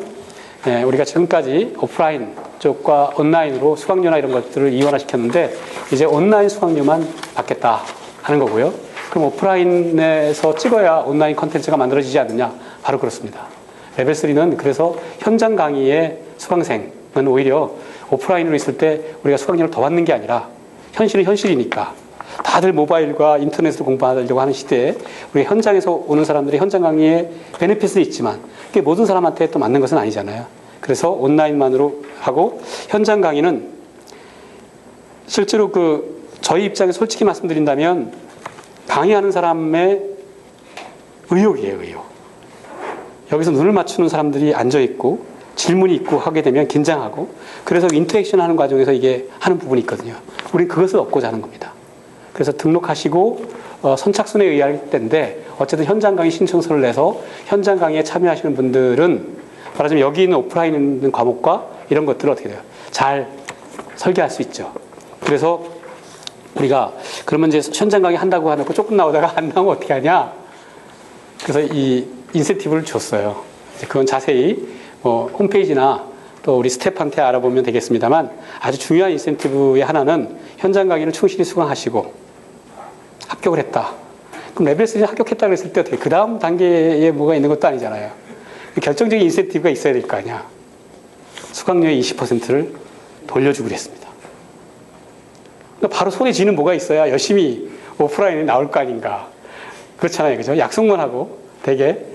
우리가 지금까지 오프라인 쪽과 온라인으로 수강료나 이런 것들을 이원화시켰는데 이제 온라인 수강료만 받겠다 하는 거고요. 그럼 오프라인에서 찍어야 온라인 컨텐츠가 만들어지지 않느냐? 바로 그렇습니다. 레벨 3는 그래서 현장 강의의 수강생은 오히려 오프라인으로 있을 때 우리가 수강료를 더 받는 게 아니라 현실은 현실이니까 다들 모바일과 인터넷으로 공부하려고 하는 시대에 우리 현장에서 오는 사람들이 현장 강의에 베네핏은 있지만 그게 모든 사람한테 또 맞는 것은 아니잖아요. 그래서 온라인만으로 하고 현장 강의는 실제로 저희 입장에 솔직히 말씀드린다면 강의하는 사람의 의욕이에요, 의욕. 여기서 눈을 맞추는 사람들이 앉아있고 질문이 있고 하게 되면 긴장하고 그래서 인터랙션 하는 과정에서 이게 하는 부분이 있거든요. 우리는 그것을 얻고자 하는 겁니다. 그래서 등록하시고 선착순에 의할 때인데 어쨌든 현장 강의 신청서를 내서 현장 강의에 참여하시는 분들은 말하자면 여기 있는 오프라인 있는 과목과 이런 것들을 어떻게 돼요? 잘 설계할 수 있죠. 그래서 우리가 그러면 이제 현장 강의 한다고 해놓고 조금 나오다가 안 나오면 어떻게 하냐? 그래서 이 인센티브를 줬어요. 그건 자세히 홈페이지나 또 우리 스태프한테 알아보면 되겠습니다만 아주 중요한 인센티브의 하나는 현장 강의를 충실히 수강하시고 합격을 했다. 그럼 레벨 3 합격했다 그랬을 때 어떻게 그 다음 단계에 뭐가 있는 것도 아니잖아요. 결정적인 인센티브가 있어야 될 거 아니야. 수강료의 20%를 돌려주기로 했습니다. 그러니까 바로 손에 쥐는 뭐가 있어야 열심히 오프라인에 나올 거 아닌가. 그렇잖아요. 그죠? 약속만 하고 되게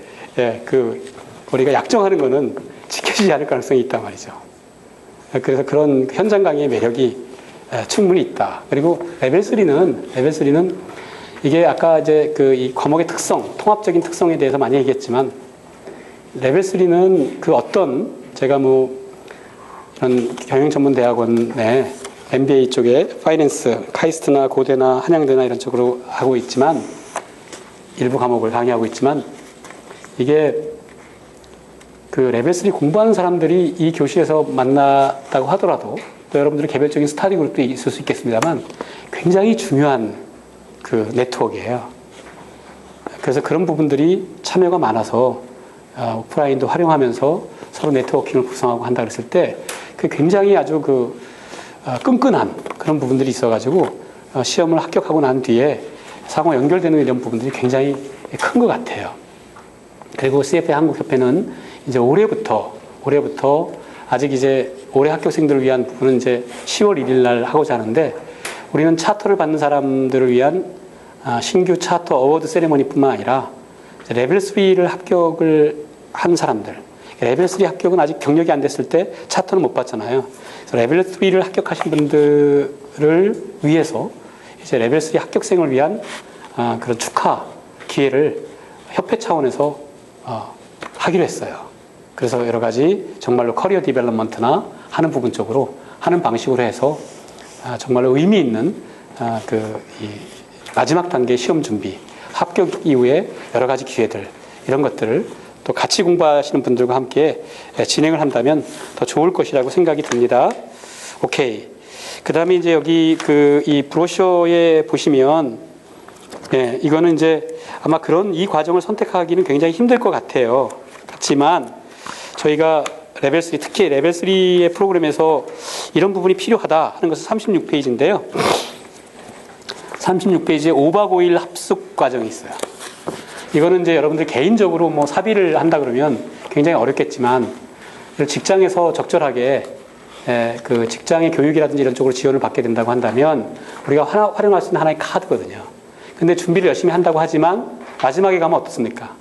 우리가 약정하는 거는 지켜지지 않을 가능성이 있단 말이죠. 그래서 그런 현장 강의의 매력이 충분히 있다. 그리고 레벨 3는 이게 아까 이제 이 과목의 특성, 통합적인 특성에 대해서 많이 얘기했지만 레벨 3는 그 어떤 제가 이런 경영전문대학원의 MBA 쪽에 파이낸스, 카이스트나 고대나 한양대나 이런 쪽으로 하고 있지만 일부 과목을 강의하고 있지만 이게 그 레벨 3 공부하는 사람들이 이 교실에서 만났다고 하더라도 또 여러분들의 개별적인 스터디 그룹도 있을 수 있겠습니다만 굉장히 중요한 그 네트워크예요. 그래서 그런 부분들이 참여가 많아서 오프라인도 활용하면서 서로 네트워킹을 구성하고 한다 그랬을 때 그 굉장히 아주 끈끈한 그런 부분들이 있어가지고 시험을 합격하고 난 뒤에 상호 연결되는 이런 부분들이 굉장히 큰 것 같아요. 그리고 CFA 한국협회는 이제 올해부터 아직 이제 올해 합격생들을 위한 부분은 이제 10월 1일 날 하고자 하는데 우리는 차터를 받는 사람들을 위한 신규 차터 어워드 세레머니뿐만 아니라 레벨 3를 합격을 한 사람들, 레벨 3 합격은 아직 경력이 안 됐을 때 차터는 못 받잖아요. 그래서 레벨 3를 합격하신 분들을 위해서 이제 레벨 3 합격생을 위한 그런 축하 기회를 협회 차원에서 하기로 했어요. 그래서 여러 가지 정말로 커리어 디벨롭먼트나 하는 부분 쪽으로 하는 방식으로 해서 정말로 의미 있는 이 마지막 단계 시험 준비, 합격 이후에 여러 가지 기회들 이런 것들을 또 같이 공부하시는 분들과 함께 진행을 한다면 더 좋을 것이라고 생각이 듭니다. 오케이. 그 다음에 이제 여기 이 브로셔에 보시면 이거는 이제 아마 이 과정을 선택하기는 굉장히 힘들 것 같아요. 그렇지만 저희가 레벨 3, 특히 레벨 3의 프로그램에서 이런 부분이 필요하다 하는 것은 36페이지인데요. 36페이지에 5박 5일 합숙 과정이 있어요. 이거는 이제 여러분들 개인적으로 사비를 한다 그러면 굉장히 어렵겠지만 직장에서 적절하게 그 직장의 교육이라든지 이런 쪽으로 지원을 받게 된다고 한다면 우리가 활용할 수 있는 하나의 카드거든요. 근데 준비를 열심히 한다고 하지만 마지막에 가면 어떻습니까?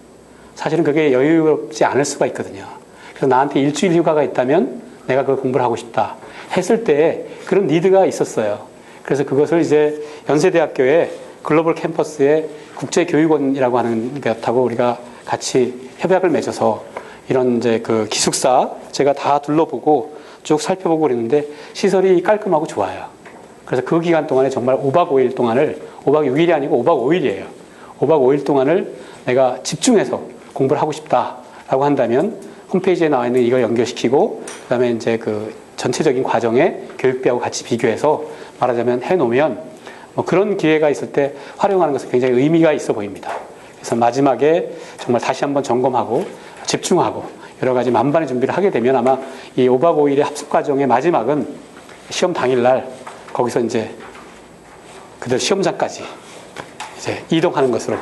사실은 그게 여유롭지 않을 수가 있거든요. 그래서 나한테 일주일 휴가가 있다면 내가 그걸 공부를 하고 싶다 했을 때 그런 니드가 있었어요. 그래서 그것을 이제 연세대학교의 글로벌 캠퍼스의 국제교육원이라고 하는 것하고 우리가 같이 협약을 맺어서 이런 이제 기숙사 제가 다 둘러보고 쭉 살펴보고 그랬는데 시설이 깔끔하고 좋아요. 그래서 그 기간 동안에 정말 5박 5일 동안을 5박 6일이 아니고 5박 5일이에요. 5박 5일 동안을 내가 집중해서 공부를 하고 싶다라고 한다면 홈페이지에 나와 있는 이걸 연결시키고 그다음에 이제 전체적인 과정에 교육비하고 같이 비교해서 말하자면 해놓으면 그런 기회가 있을 때 활용하는 것은 굉장히 의미가 있어 보입니다. 그래서 마지막에 정말 다시 한번 점검하고 집중하고 여러 가지 만반의 준비를 하게 되면 아마 이 5박 5일의 합숙 과정의 마지막은 시험 당일날 거기서 이제 그대로 시험장까지 이제 이동하는 것으로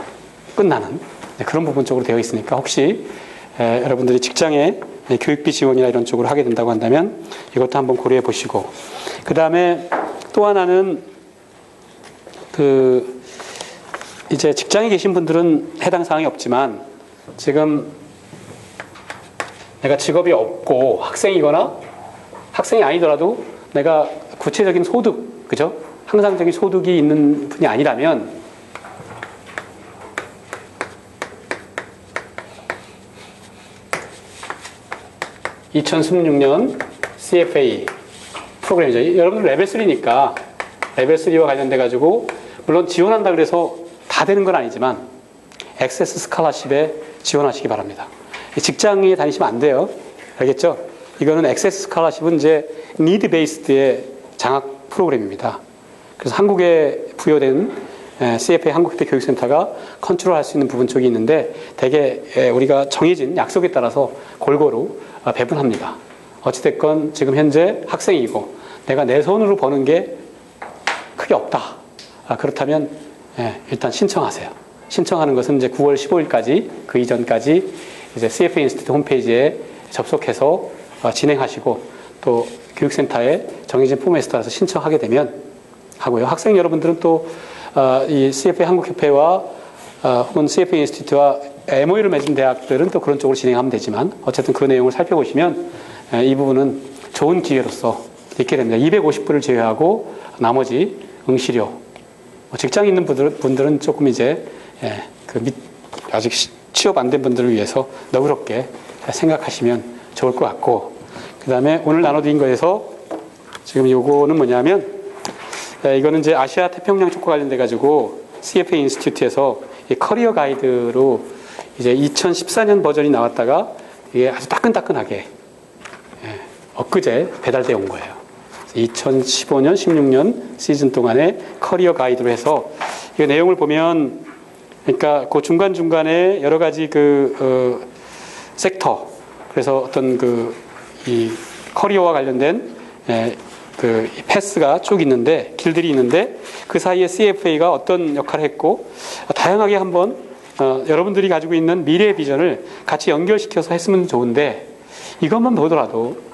끝나는 그런 부분 쪽으로 되어 있으니까 혹시 여러분들이 직장에 교육비 지원이나 이런 쪽으로 하게 된다고 한다면 이것도 한번 고려해 보시고 그 다음에 또 하나는 이제 직장에 계신 분들은 해당 사항이 없지만 지금 내가 직업이 없고 학생이거나 학생이 아니더라도 내가 구체적인 소득, 그죠? 항상적인 소득이 있는 분이 아니라면 2016년 CFA 프로그램이죠. 여러분들 레벨 3니까 레벨 3와 관련돼 가지고 물론 지원한다 그래서 다 되는 건 아니지만 액세스 스칼라십에 지원하시기 바랍니다. 직장에 다니시면 안 돼요. 알겠죠? 이거는 액세스 스칼라십은 이제 니드 베이스드의 장학 프로그램입니다. 그래서 한국에 부여된 CFA 한국협회 교육센터가 컨트롤할 수 있는 부분 쪽이 있는데 대개 우리가 정해진 약속에 따라서 골고루 배분합니다. 어찌됐건 지금 현재 학생이고 내가 내 손으로 버는 게 크게 없다. 그렇다면 일단 신청하세요. 신청하는 것은 이제 9월 15일까지 그 이전까지 이제 CFA 인스티튜트 홈페이지에 접속해서 진행하시고 또 교육센터에 정해진 포맷에 따라서 신청하게 되면 하고요. 학생 여러분들은 또 이 CFA 한국협회와 혹은 CFA 인스티튜트와 MOU를 맺은 대학들은 또 그런 쪽으로 진행하면 되지만 어쨌든 그 내용을 살펴보시면 이 부분은 좋은 기회로서 있게 됩니다. 250불을 제외하고 나머지 응시료, 직장 있는 분들은 조금 이제 아직 취업 안 된 분들을 위해서 너그럽게 생각하시면 좋을 것 같고, 그 다음에 오늘 나눠드린 거에서 지금 요거는 뭐냐면 이거는 이제 아시아 태평양 쪽과 관련돼 가지고 CFA 인스티튜트에서 커리어 가이드로 이제 2014년 버전이 나왔다가 이게 아주 따끈따끈하게 엊그제 배달되어 온 거예요. 2015년, 16년 시즌 동안의 커리어 가이드로 해서 이 내용을 보면, 그러니까 그 중간중간에 여러 가지 섹터, 그래서 어떤 이 커리어와 관련된 패스가 쭉 있는데, 길들이 있는데 그 사이에 CFA가 어떤 역할을 했고, 다양하게 한번 여러분들이 가지고 있는 미래의 비전을 같이 연결시켜서 했으면 좋은데, 이것만 보더라도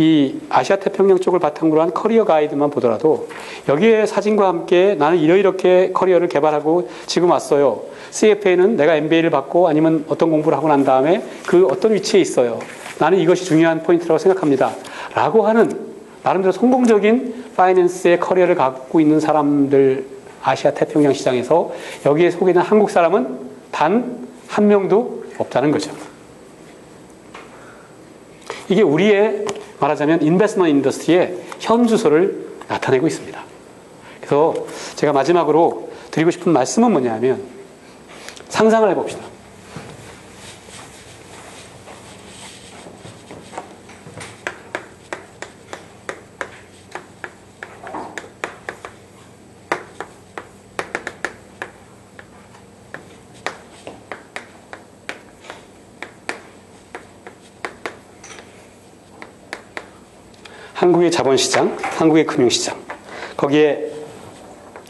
이 아시아 태평양 쪽을 바탕으로 한 커리어 가이드만 보더라도 여기에 사진과 함께 나는 이렇게 커리어를 개발하고 지금 왔어요. CFA는 내가 MBA를 받고 아니면 어떤 공부를 하고 난 다음에 그 어떤 위치에 있어요. 나는 이것이 중요한 포인트라고 생각합니다. 라고 하는 나름대로 성공적인 파이낸스의 커리어를 갖고 있는 사람들, 아시아 태평양 시장에서 여기에 소개된 한국 사람은 단 한 명도 없다는 거죠. 이게 우리의 말하자면 인베스트먼트 인더스트리의 현주소를 나타내고 있습니다. 그래서 제가 마지막으로 드리고 싶은 말씀은 뭐냐면, 상상을 해봅시다. 한국의 자본시장, 한국의 금융시장, 거기에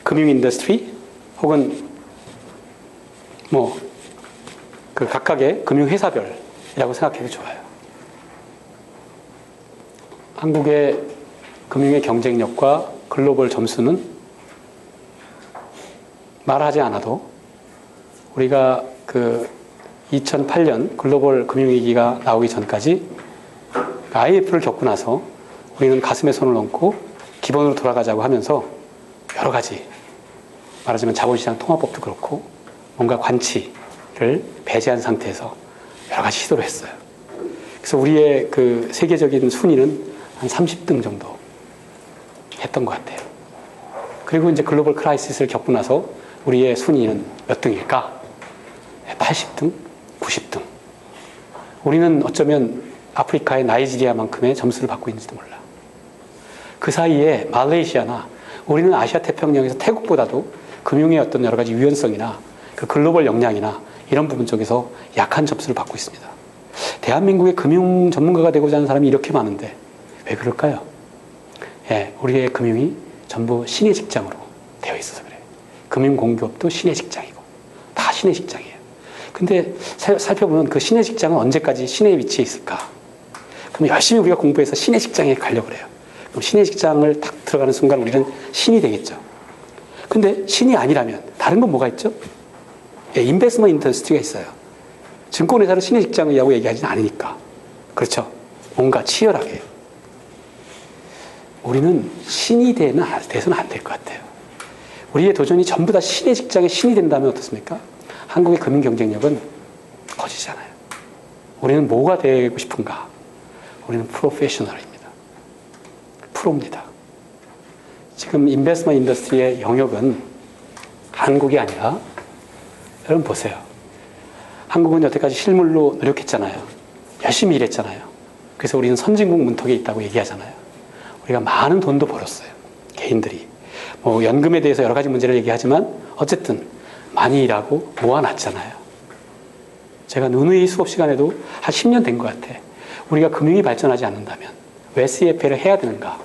금융 인더스트리 혹은 각각의 금융회사별이라고 생각해도 좋아요. 한국의 금융의 경쟁력과 글로벌 점수는 말하지 않아도 우리가 2008년 글로벌 금융위기가 나오기 전까지 IMF를 겪고 나서 우리는 가슴에 손을 얹고 기본으로 돌아가자고 하면서 여러 가지, 말하자면 자본시장 통합법도 그렇고 뭔가 관치를 배제한 상태에서 여러 가지 시도를 했어요. 그래서 우리의 세계적인 순위는 한 30등 정도 했던 것 같아요. 그리고 이제 글로벌 크라이시스를 겪고 나서 우리의 순위는 몇 등일까? 80등? 90등. 우리는 어쩌면 아프리카의 나이지리아만큼의 점수를 받고 있는지도 몰라. 그 사이에 말레이시아나 우리는 아시아 태평양에서 태국보다도 금융의 어떤 여러 가지 유연성이나 글로벌 역량이나 이런 부분 쪽에서 약한 점수를 받고 있습니다. 대한민국의 금융 전문가가 되고자 하는 사람이 이렇게 많은데 왜 그럴까요? 우리의 금융이 전부 신의 직장으로 되어 있어서 그래요. 금융공기업도 신의 직장이고 다 신의 직장이에요. 근데 살펴보면 그 신의 직장은 언제까지 신의 위치에 있을까? 그럼 열심히 우리가 공부해서 신의 직장에 가려고 그래요. 그럼 신의 직장을 딱 들어가는 순간 우리는 신이 되겠죠. 근데 신이 아니라면 다른 건 뭐가 있죠? 인베스트먼트 인더스트리가 있어요. 증권회사를 신의 직장이라고 얘기하지는 않으니까. 그렇죠? 뭔가 치열하게. 우리는 신이 돼서는 안 될 것 같아요. 우리의 도전이 전부 다 신의 직장에 신이 된다면 어떻습니까? 한국의 금융 경쟁력은 커지잖아요. 우리는 뭐가 되고 싶은가? 우리는 프로페셔널입니다. 프로입니다. 지금 인베스트먼트 인더스트리의 영역은 한국이 아니라, 여러분 보세요. 한국은 여태까지 실물로 노력했잖아요. 열심히 일했잖아요. 그래서 우리는 선진국 문턱에 있다고 얘기하잖아요. 우리가 많은 돈도 벌었어요. 개인들이. 연금에 대해서 여러 가지 문제를 얘기하지만 어쨌든 많이 일하고 모아놨잖아요. 제가 누누이 수업 시간에도 한 10년 된 것 같아. 우리가 금융이 발전하지 않는다면 왜 CFA를 해야 되는가?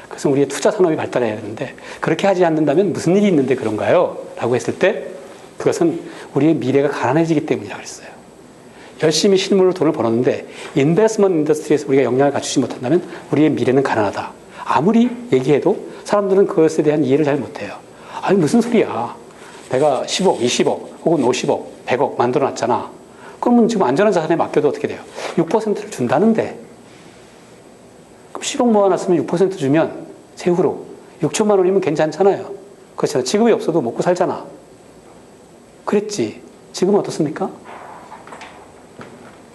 그래서 우리의 투자 산업이 발달해야 되는데 그렇게 하지 않는다면 무슨 일이 있는데 그런가요? 라고 했을 때 그것은 우리의 미래가 가난해지기 때문이라고 그랬어요. 열심히 실물로 돈을 벌었는데 인베스트먼트 인더스트리에서 우리가 역량을 갖추지 못한다면 우리의 미래는 가난하다. 아무리 얘기해도 사람들은 그것에 대한 이해를 잘 못해요. 아니 무슨 소리야. 내가 10억, 20억 혹은 50억, 100억 만들어놨잖아. 그러면 지금 안전한 자산에 맡겨도 어떻게 돼요? 6%를 준다는데. 그럼 10억 모아놨으면 6% 주면 세후로 6천만 원이면 괜찮잖아요. 그렇잖아요. 지급이 없어도 먹고 살잖아. 그랬지. 지금은 어떻습니까?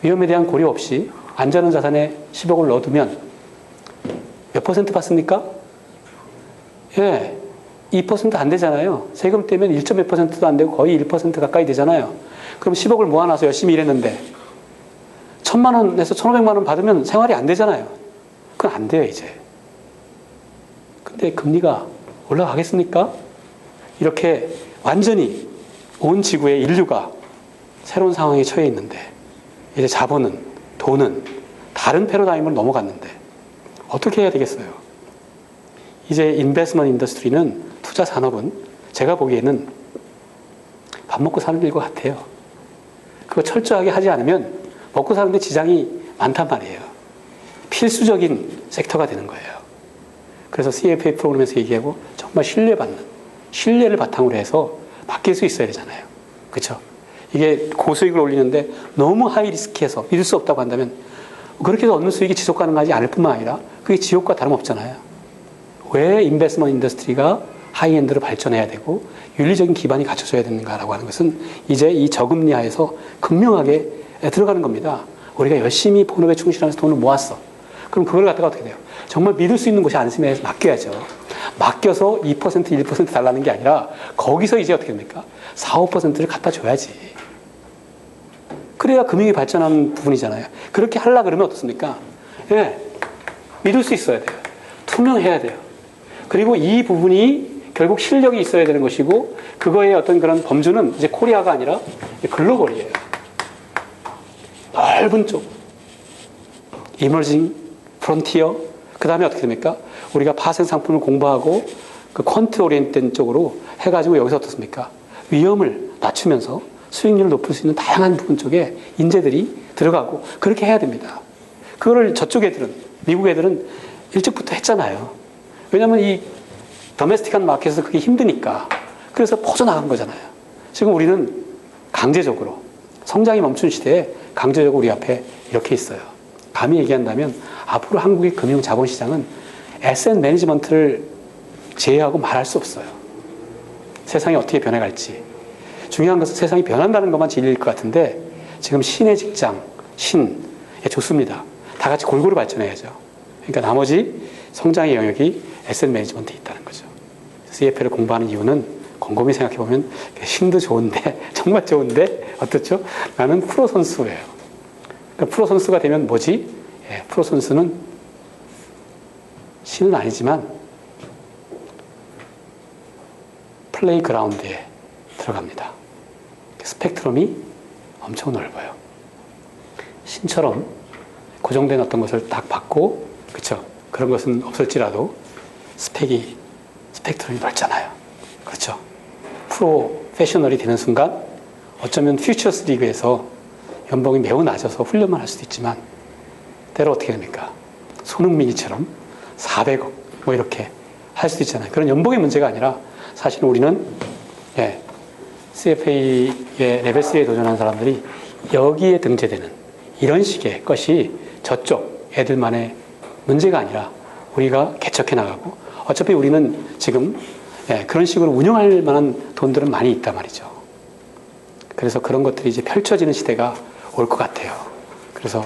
위험에 대한 고려 없이 안전한 자산에 10억을 넣어두면 몇 퍼센트 받습니까? 예, 2% 안 되잖아요. 세금 떼면 1점 몇 퍼센트도 안 되고 거의 1% 가까이 되잖아요. 그럼 10억을 모아놔서 열심히 일했는데 1,000만 원에서 1,500만 원 받으면 생활이 안 되잖아요. 그건 안 돼요, 이제. 근데 금리가 올라가겠습니까? 이렇게 완전히 온 지구의 인류가 새로운 상황에 처해 있는데 이제 자본은, 돈은 다른 패러다임으로 넘어갔는데 어떻게 해야 되겠어요? 이제 인베스트먼트 인더스트리는, 투자 산업은 제가 보기에는 밥 먹고 사는 일 것 같아요. 그거 철저하게 하지 않으면 먹고 사는데 지장이 많단 말이에요. 필수적인 섹터가 되는 거예요. 그래서 CFA 프로그램에서 얘기하고 정말 신뢰받는, 신뢰를 바탕으로 해서 바뀔 수 있어야 되잖아요. 그렇죠? 이게 고수익을 올리는데 너무 하이 리스크해서 믿을 수 없다고 한다면 그렇게 해서 얻는 수익이 지속 가능하지 않을 뿐만 아니라 그게 지옥과 다름없잖아요. 왜 인베스트먼트 인더스트리가 하이엔드로 발전해야 되고 윤리적인 기반이 갖춰져야 되는가라고 하는 것은 이제 이 저금리 하에서 극명하게 들어가는 겁니다. 우리가 열심히 본업에 충실하면서 돈을 모았어. 그럼 그걸 갖다가 어떻게 돼요? 정말 믿을 수 있는 곳이 안심해서 맡겨야죠. 맡겨서 2%, 1% 달라는 게 아니라 거기서 이제 어떻게 됩니까? 4, 5%를 갖다 줘야지. 그래야 금융이 발전하는 부분이잖아요. 그렇게 하려고 그러면 어떻습니까? 예, 믿을 수 있어야 돼요. 투명해야 돼요. 그리고 이 부분이 결국 실력이 있어야 되는 것이고 그거의 어떤 그런 범주는 이제 코리아가 아니라 글로벌이에요. 넓은 쪽. 이머징, 프론티어. 그 다음에 어떻게 됩니까? 우리가 파생 상품을 공부하고 그 퀀트 오리엔티드 쪽으로 해가지고 여기서 어떻습니까? 위험을 낮추면서 수익률을 높일 수 있는 다양한 부분 쪽에 인재들이 들어가고 그렇게 해야 됩니다. 그거를 저쪽 애들은, 미국 애들은 일찍부터 했잖아요. 왜냐하면 이 더메스틱한 마켓에서 그게 힘드니까. 그래서 퍼져나간 거잖아요. 지금 우리는 강제적으로 성장이 멈춘 시대에 강제적으로 우리 앞에 이렇게 있어요. 감히 얘기한다면 앞으로 한국의 금융 자본시장은 에셋 매니지먼트를 제외하고 말할 수 없어요. 세상이 어떻게 변해갈지. 중요한 것은 세상이 변한다는 것만 진리일 것 같은데 지금 신의 직장, 좋습니다. 다 같이 골고루 발전해야죠. 그러니까 나머지 성장의 영역이 에셋 매니지먼트에 있다는 거죠. CFA를 공부하는 이유는 곰곰이 생각해보면 신도 좋은데 정말 좋은데 어떻죠? 나는 프로 선수예요. 그러니까 프로 선수가 되면 뭐지? 예, 프로 선수는 신은 아니지만 플레이그라운드에 들어갑니다. 스펙트럼이 엄청 넓어요. 신처럼 고정된 어떤 것을 딱 받고, 그쵸? 그런 것은 없을지라도 스펙트럼이 넓잖아요. 그렇죠? 프로페셔널이 되는 순간 어쩌면 퓨처스 리그에서 연봉이 매우 낮아서 훈련만 할 수도 있지만 때로 어떻게 됩니까? 손흥민이처럼 400억 뭐 이렇게 할 수도 있잖아요. 그런 연봉의 문제가 아니라 사실은 우리는 CFA의 레벨 3에 도전한 사람들이 여기에 등재되는 이런 식의 것이 저쪽 애들만의 문제가 아니라 우리가 개척해 나가고 어차피 우리는 지금 그런 식으로 운영할 만한 돈들은 많이 있단 말이죠. 그래서 그런 것들이 이제 펼쳐지는 시대가 올 것 같아요. 그래서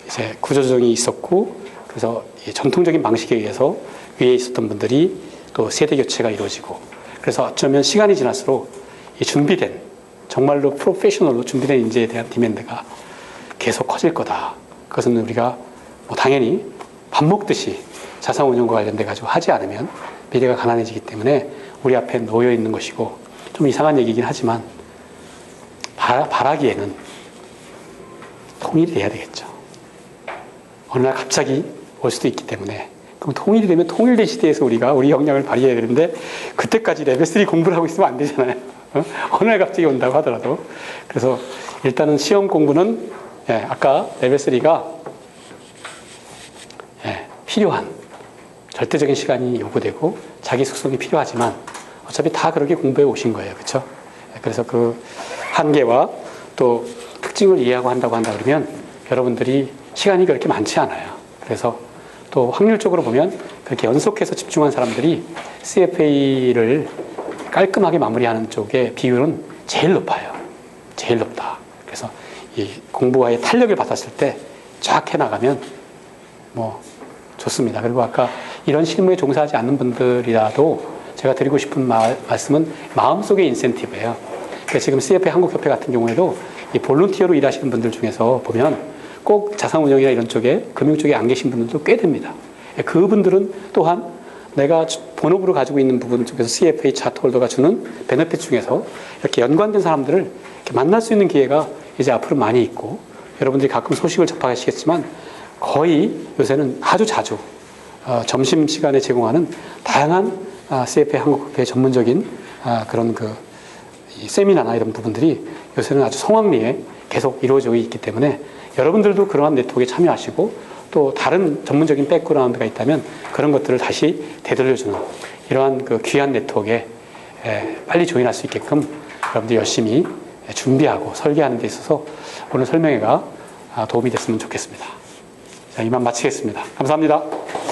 이제 구조조정이 있었고, 그래서 전통적인 방식에 의해서 위에 있었던 분들이 또 세대 교체가 이루어지고, 그래서 어쩌면 시간이 지날수록 이 준비된, 정말로 프로페셔널로 준비된 인재에 대한 디맨드가 계속 커질 거다. 그것은 우리가 뭐 당연히 밥 먹듯이 자산운용과 관련돼 가지고 하지 않으면 미래가 가난해지기 때문에 우리 앞에 놓여 있는 것이고, 좀 이상한 얘기긴 하지만 바라기에는 통일이 돼야 되겠죠. 어느 날 갑자기 올 수도 있기 때문에. 그럼 통일이 되면 통일된 시대에서 우리가 우리 역량을 발휘해야 되는데 그때까지 레벨 3 공부를 하고 있으면 안 되잖아요. 어느 날 갑자기 온다고 하더라도. 그래서 일단은 시험 공부는 아까 레벨 3가 필요한 절대적인 시간이 요구되고 자기 숙성이 필요하지만 어차피 다 그렇게 공부해 오신 거예요. 그렇죠? 그래서 그 한계와 또 특징을 이해하고 한다고 한다 그러면 여러분들이 시간이 그렇게 많지 않아요. 그래서 또 확률적으로 보면 그렇게 연속해서 집중한 사람들이 CFA를 깔끔하게 마무리하는 쪽의 비율은 제일 높아요. 제일 높다. 그래서 이 공부와의 탄력을 받았을 때 쫙 해나가면 뭐 좋습니다. 그리고 아까 이런 실무에 종사하지 않는 분들이라도 제가 드리고 싶은 말씀은 마음속의 인센티브예요. 그러니까 지금 CFA 한국협회 같은 경우에도 이 볼런티어로 일하시는 분들 중에서 보면 꼭 자산운용이나 이런 쪽에 금융 쪽에 안 계신 분들도 꽤 됩니다. 그분들은 또한 내가 본업으로 가지고 있는 부분 쪽에서 CFA 차트홀더가 주는 베네핏 중에서 이렇게 연관된 사람들을 이렇게 만날 수 있는 기회가 이제 앞으로 많이 있고, 여러분들이 가끔 소식을 접하시겠지만 거의 요새는 아주 자주 점심시간에 제공하는 다양한 CFA 한국협회 전문적인 그런 이 세미나나 이런 부분들이 요새는 아주 성황리에 계속 이루어지고 있기 때문에 여러분들도 그러한 네트워크에 참여하시고 또 다른 전문적인 백그라운드가 있다면 그런 것들을 다시 되돌려주는 이러한 그 귀한 네트워크에 빨리 조인할 수 있게끔 여러분들 열심히 준비하고 설계하는 데 있어서 오늘 설명회가 도움이 됐으면 좋겠습니다. 자, 이만 마치겠습니다. 감사합니다.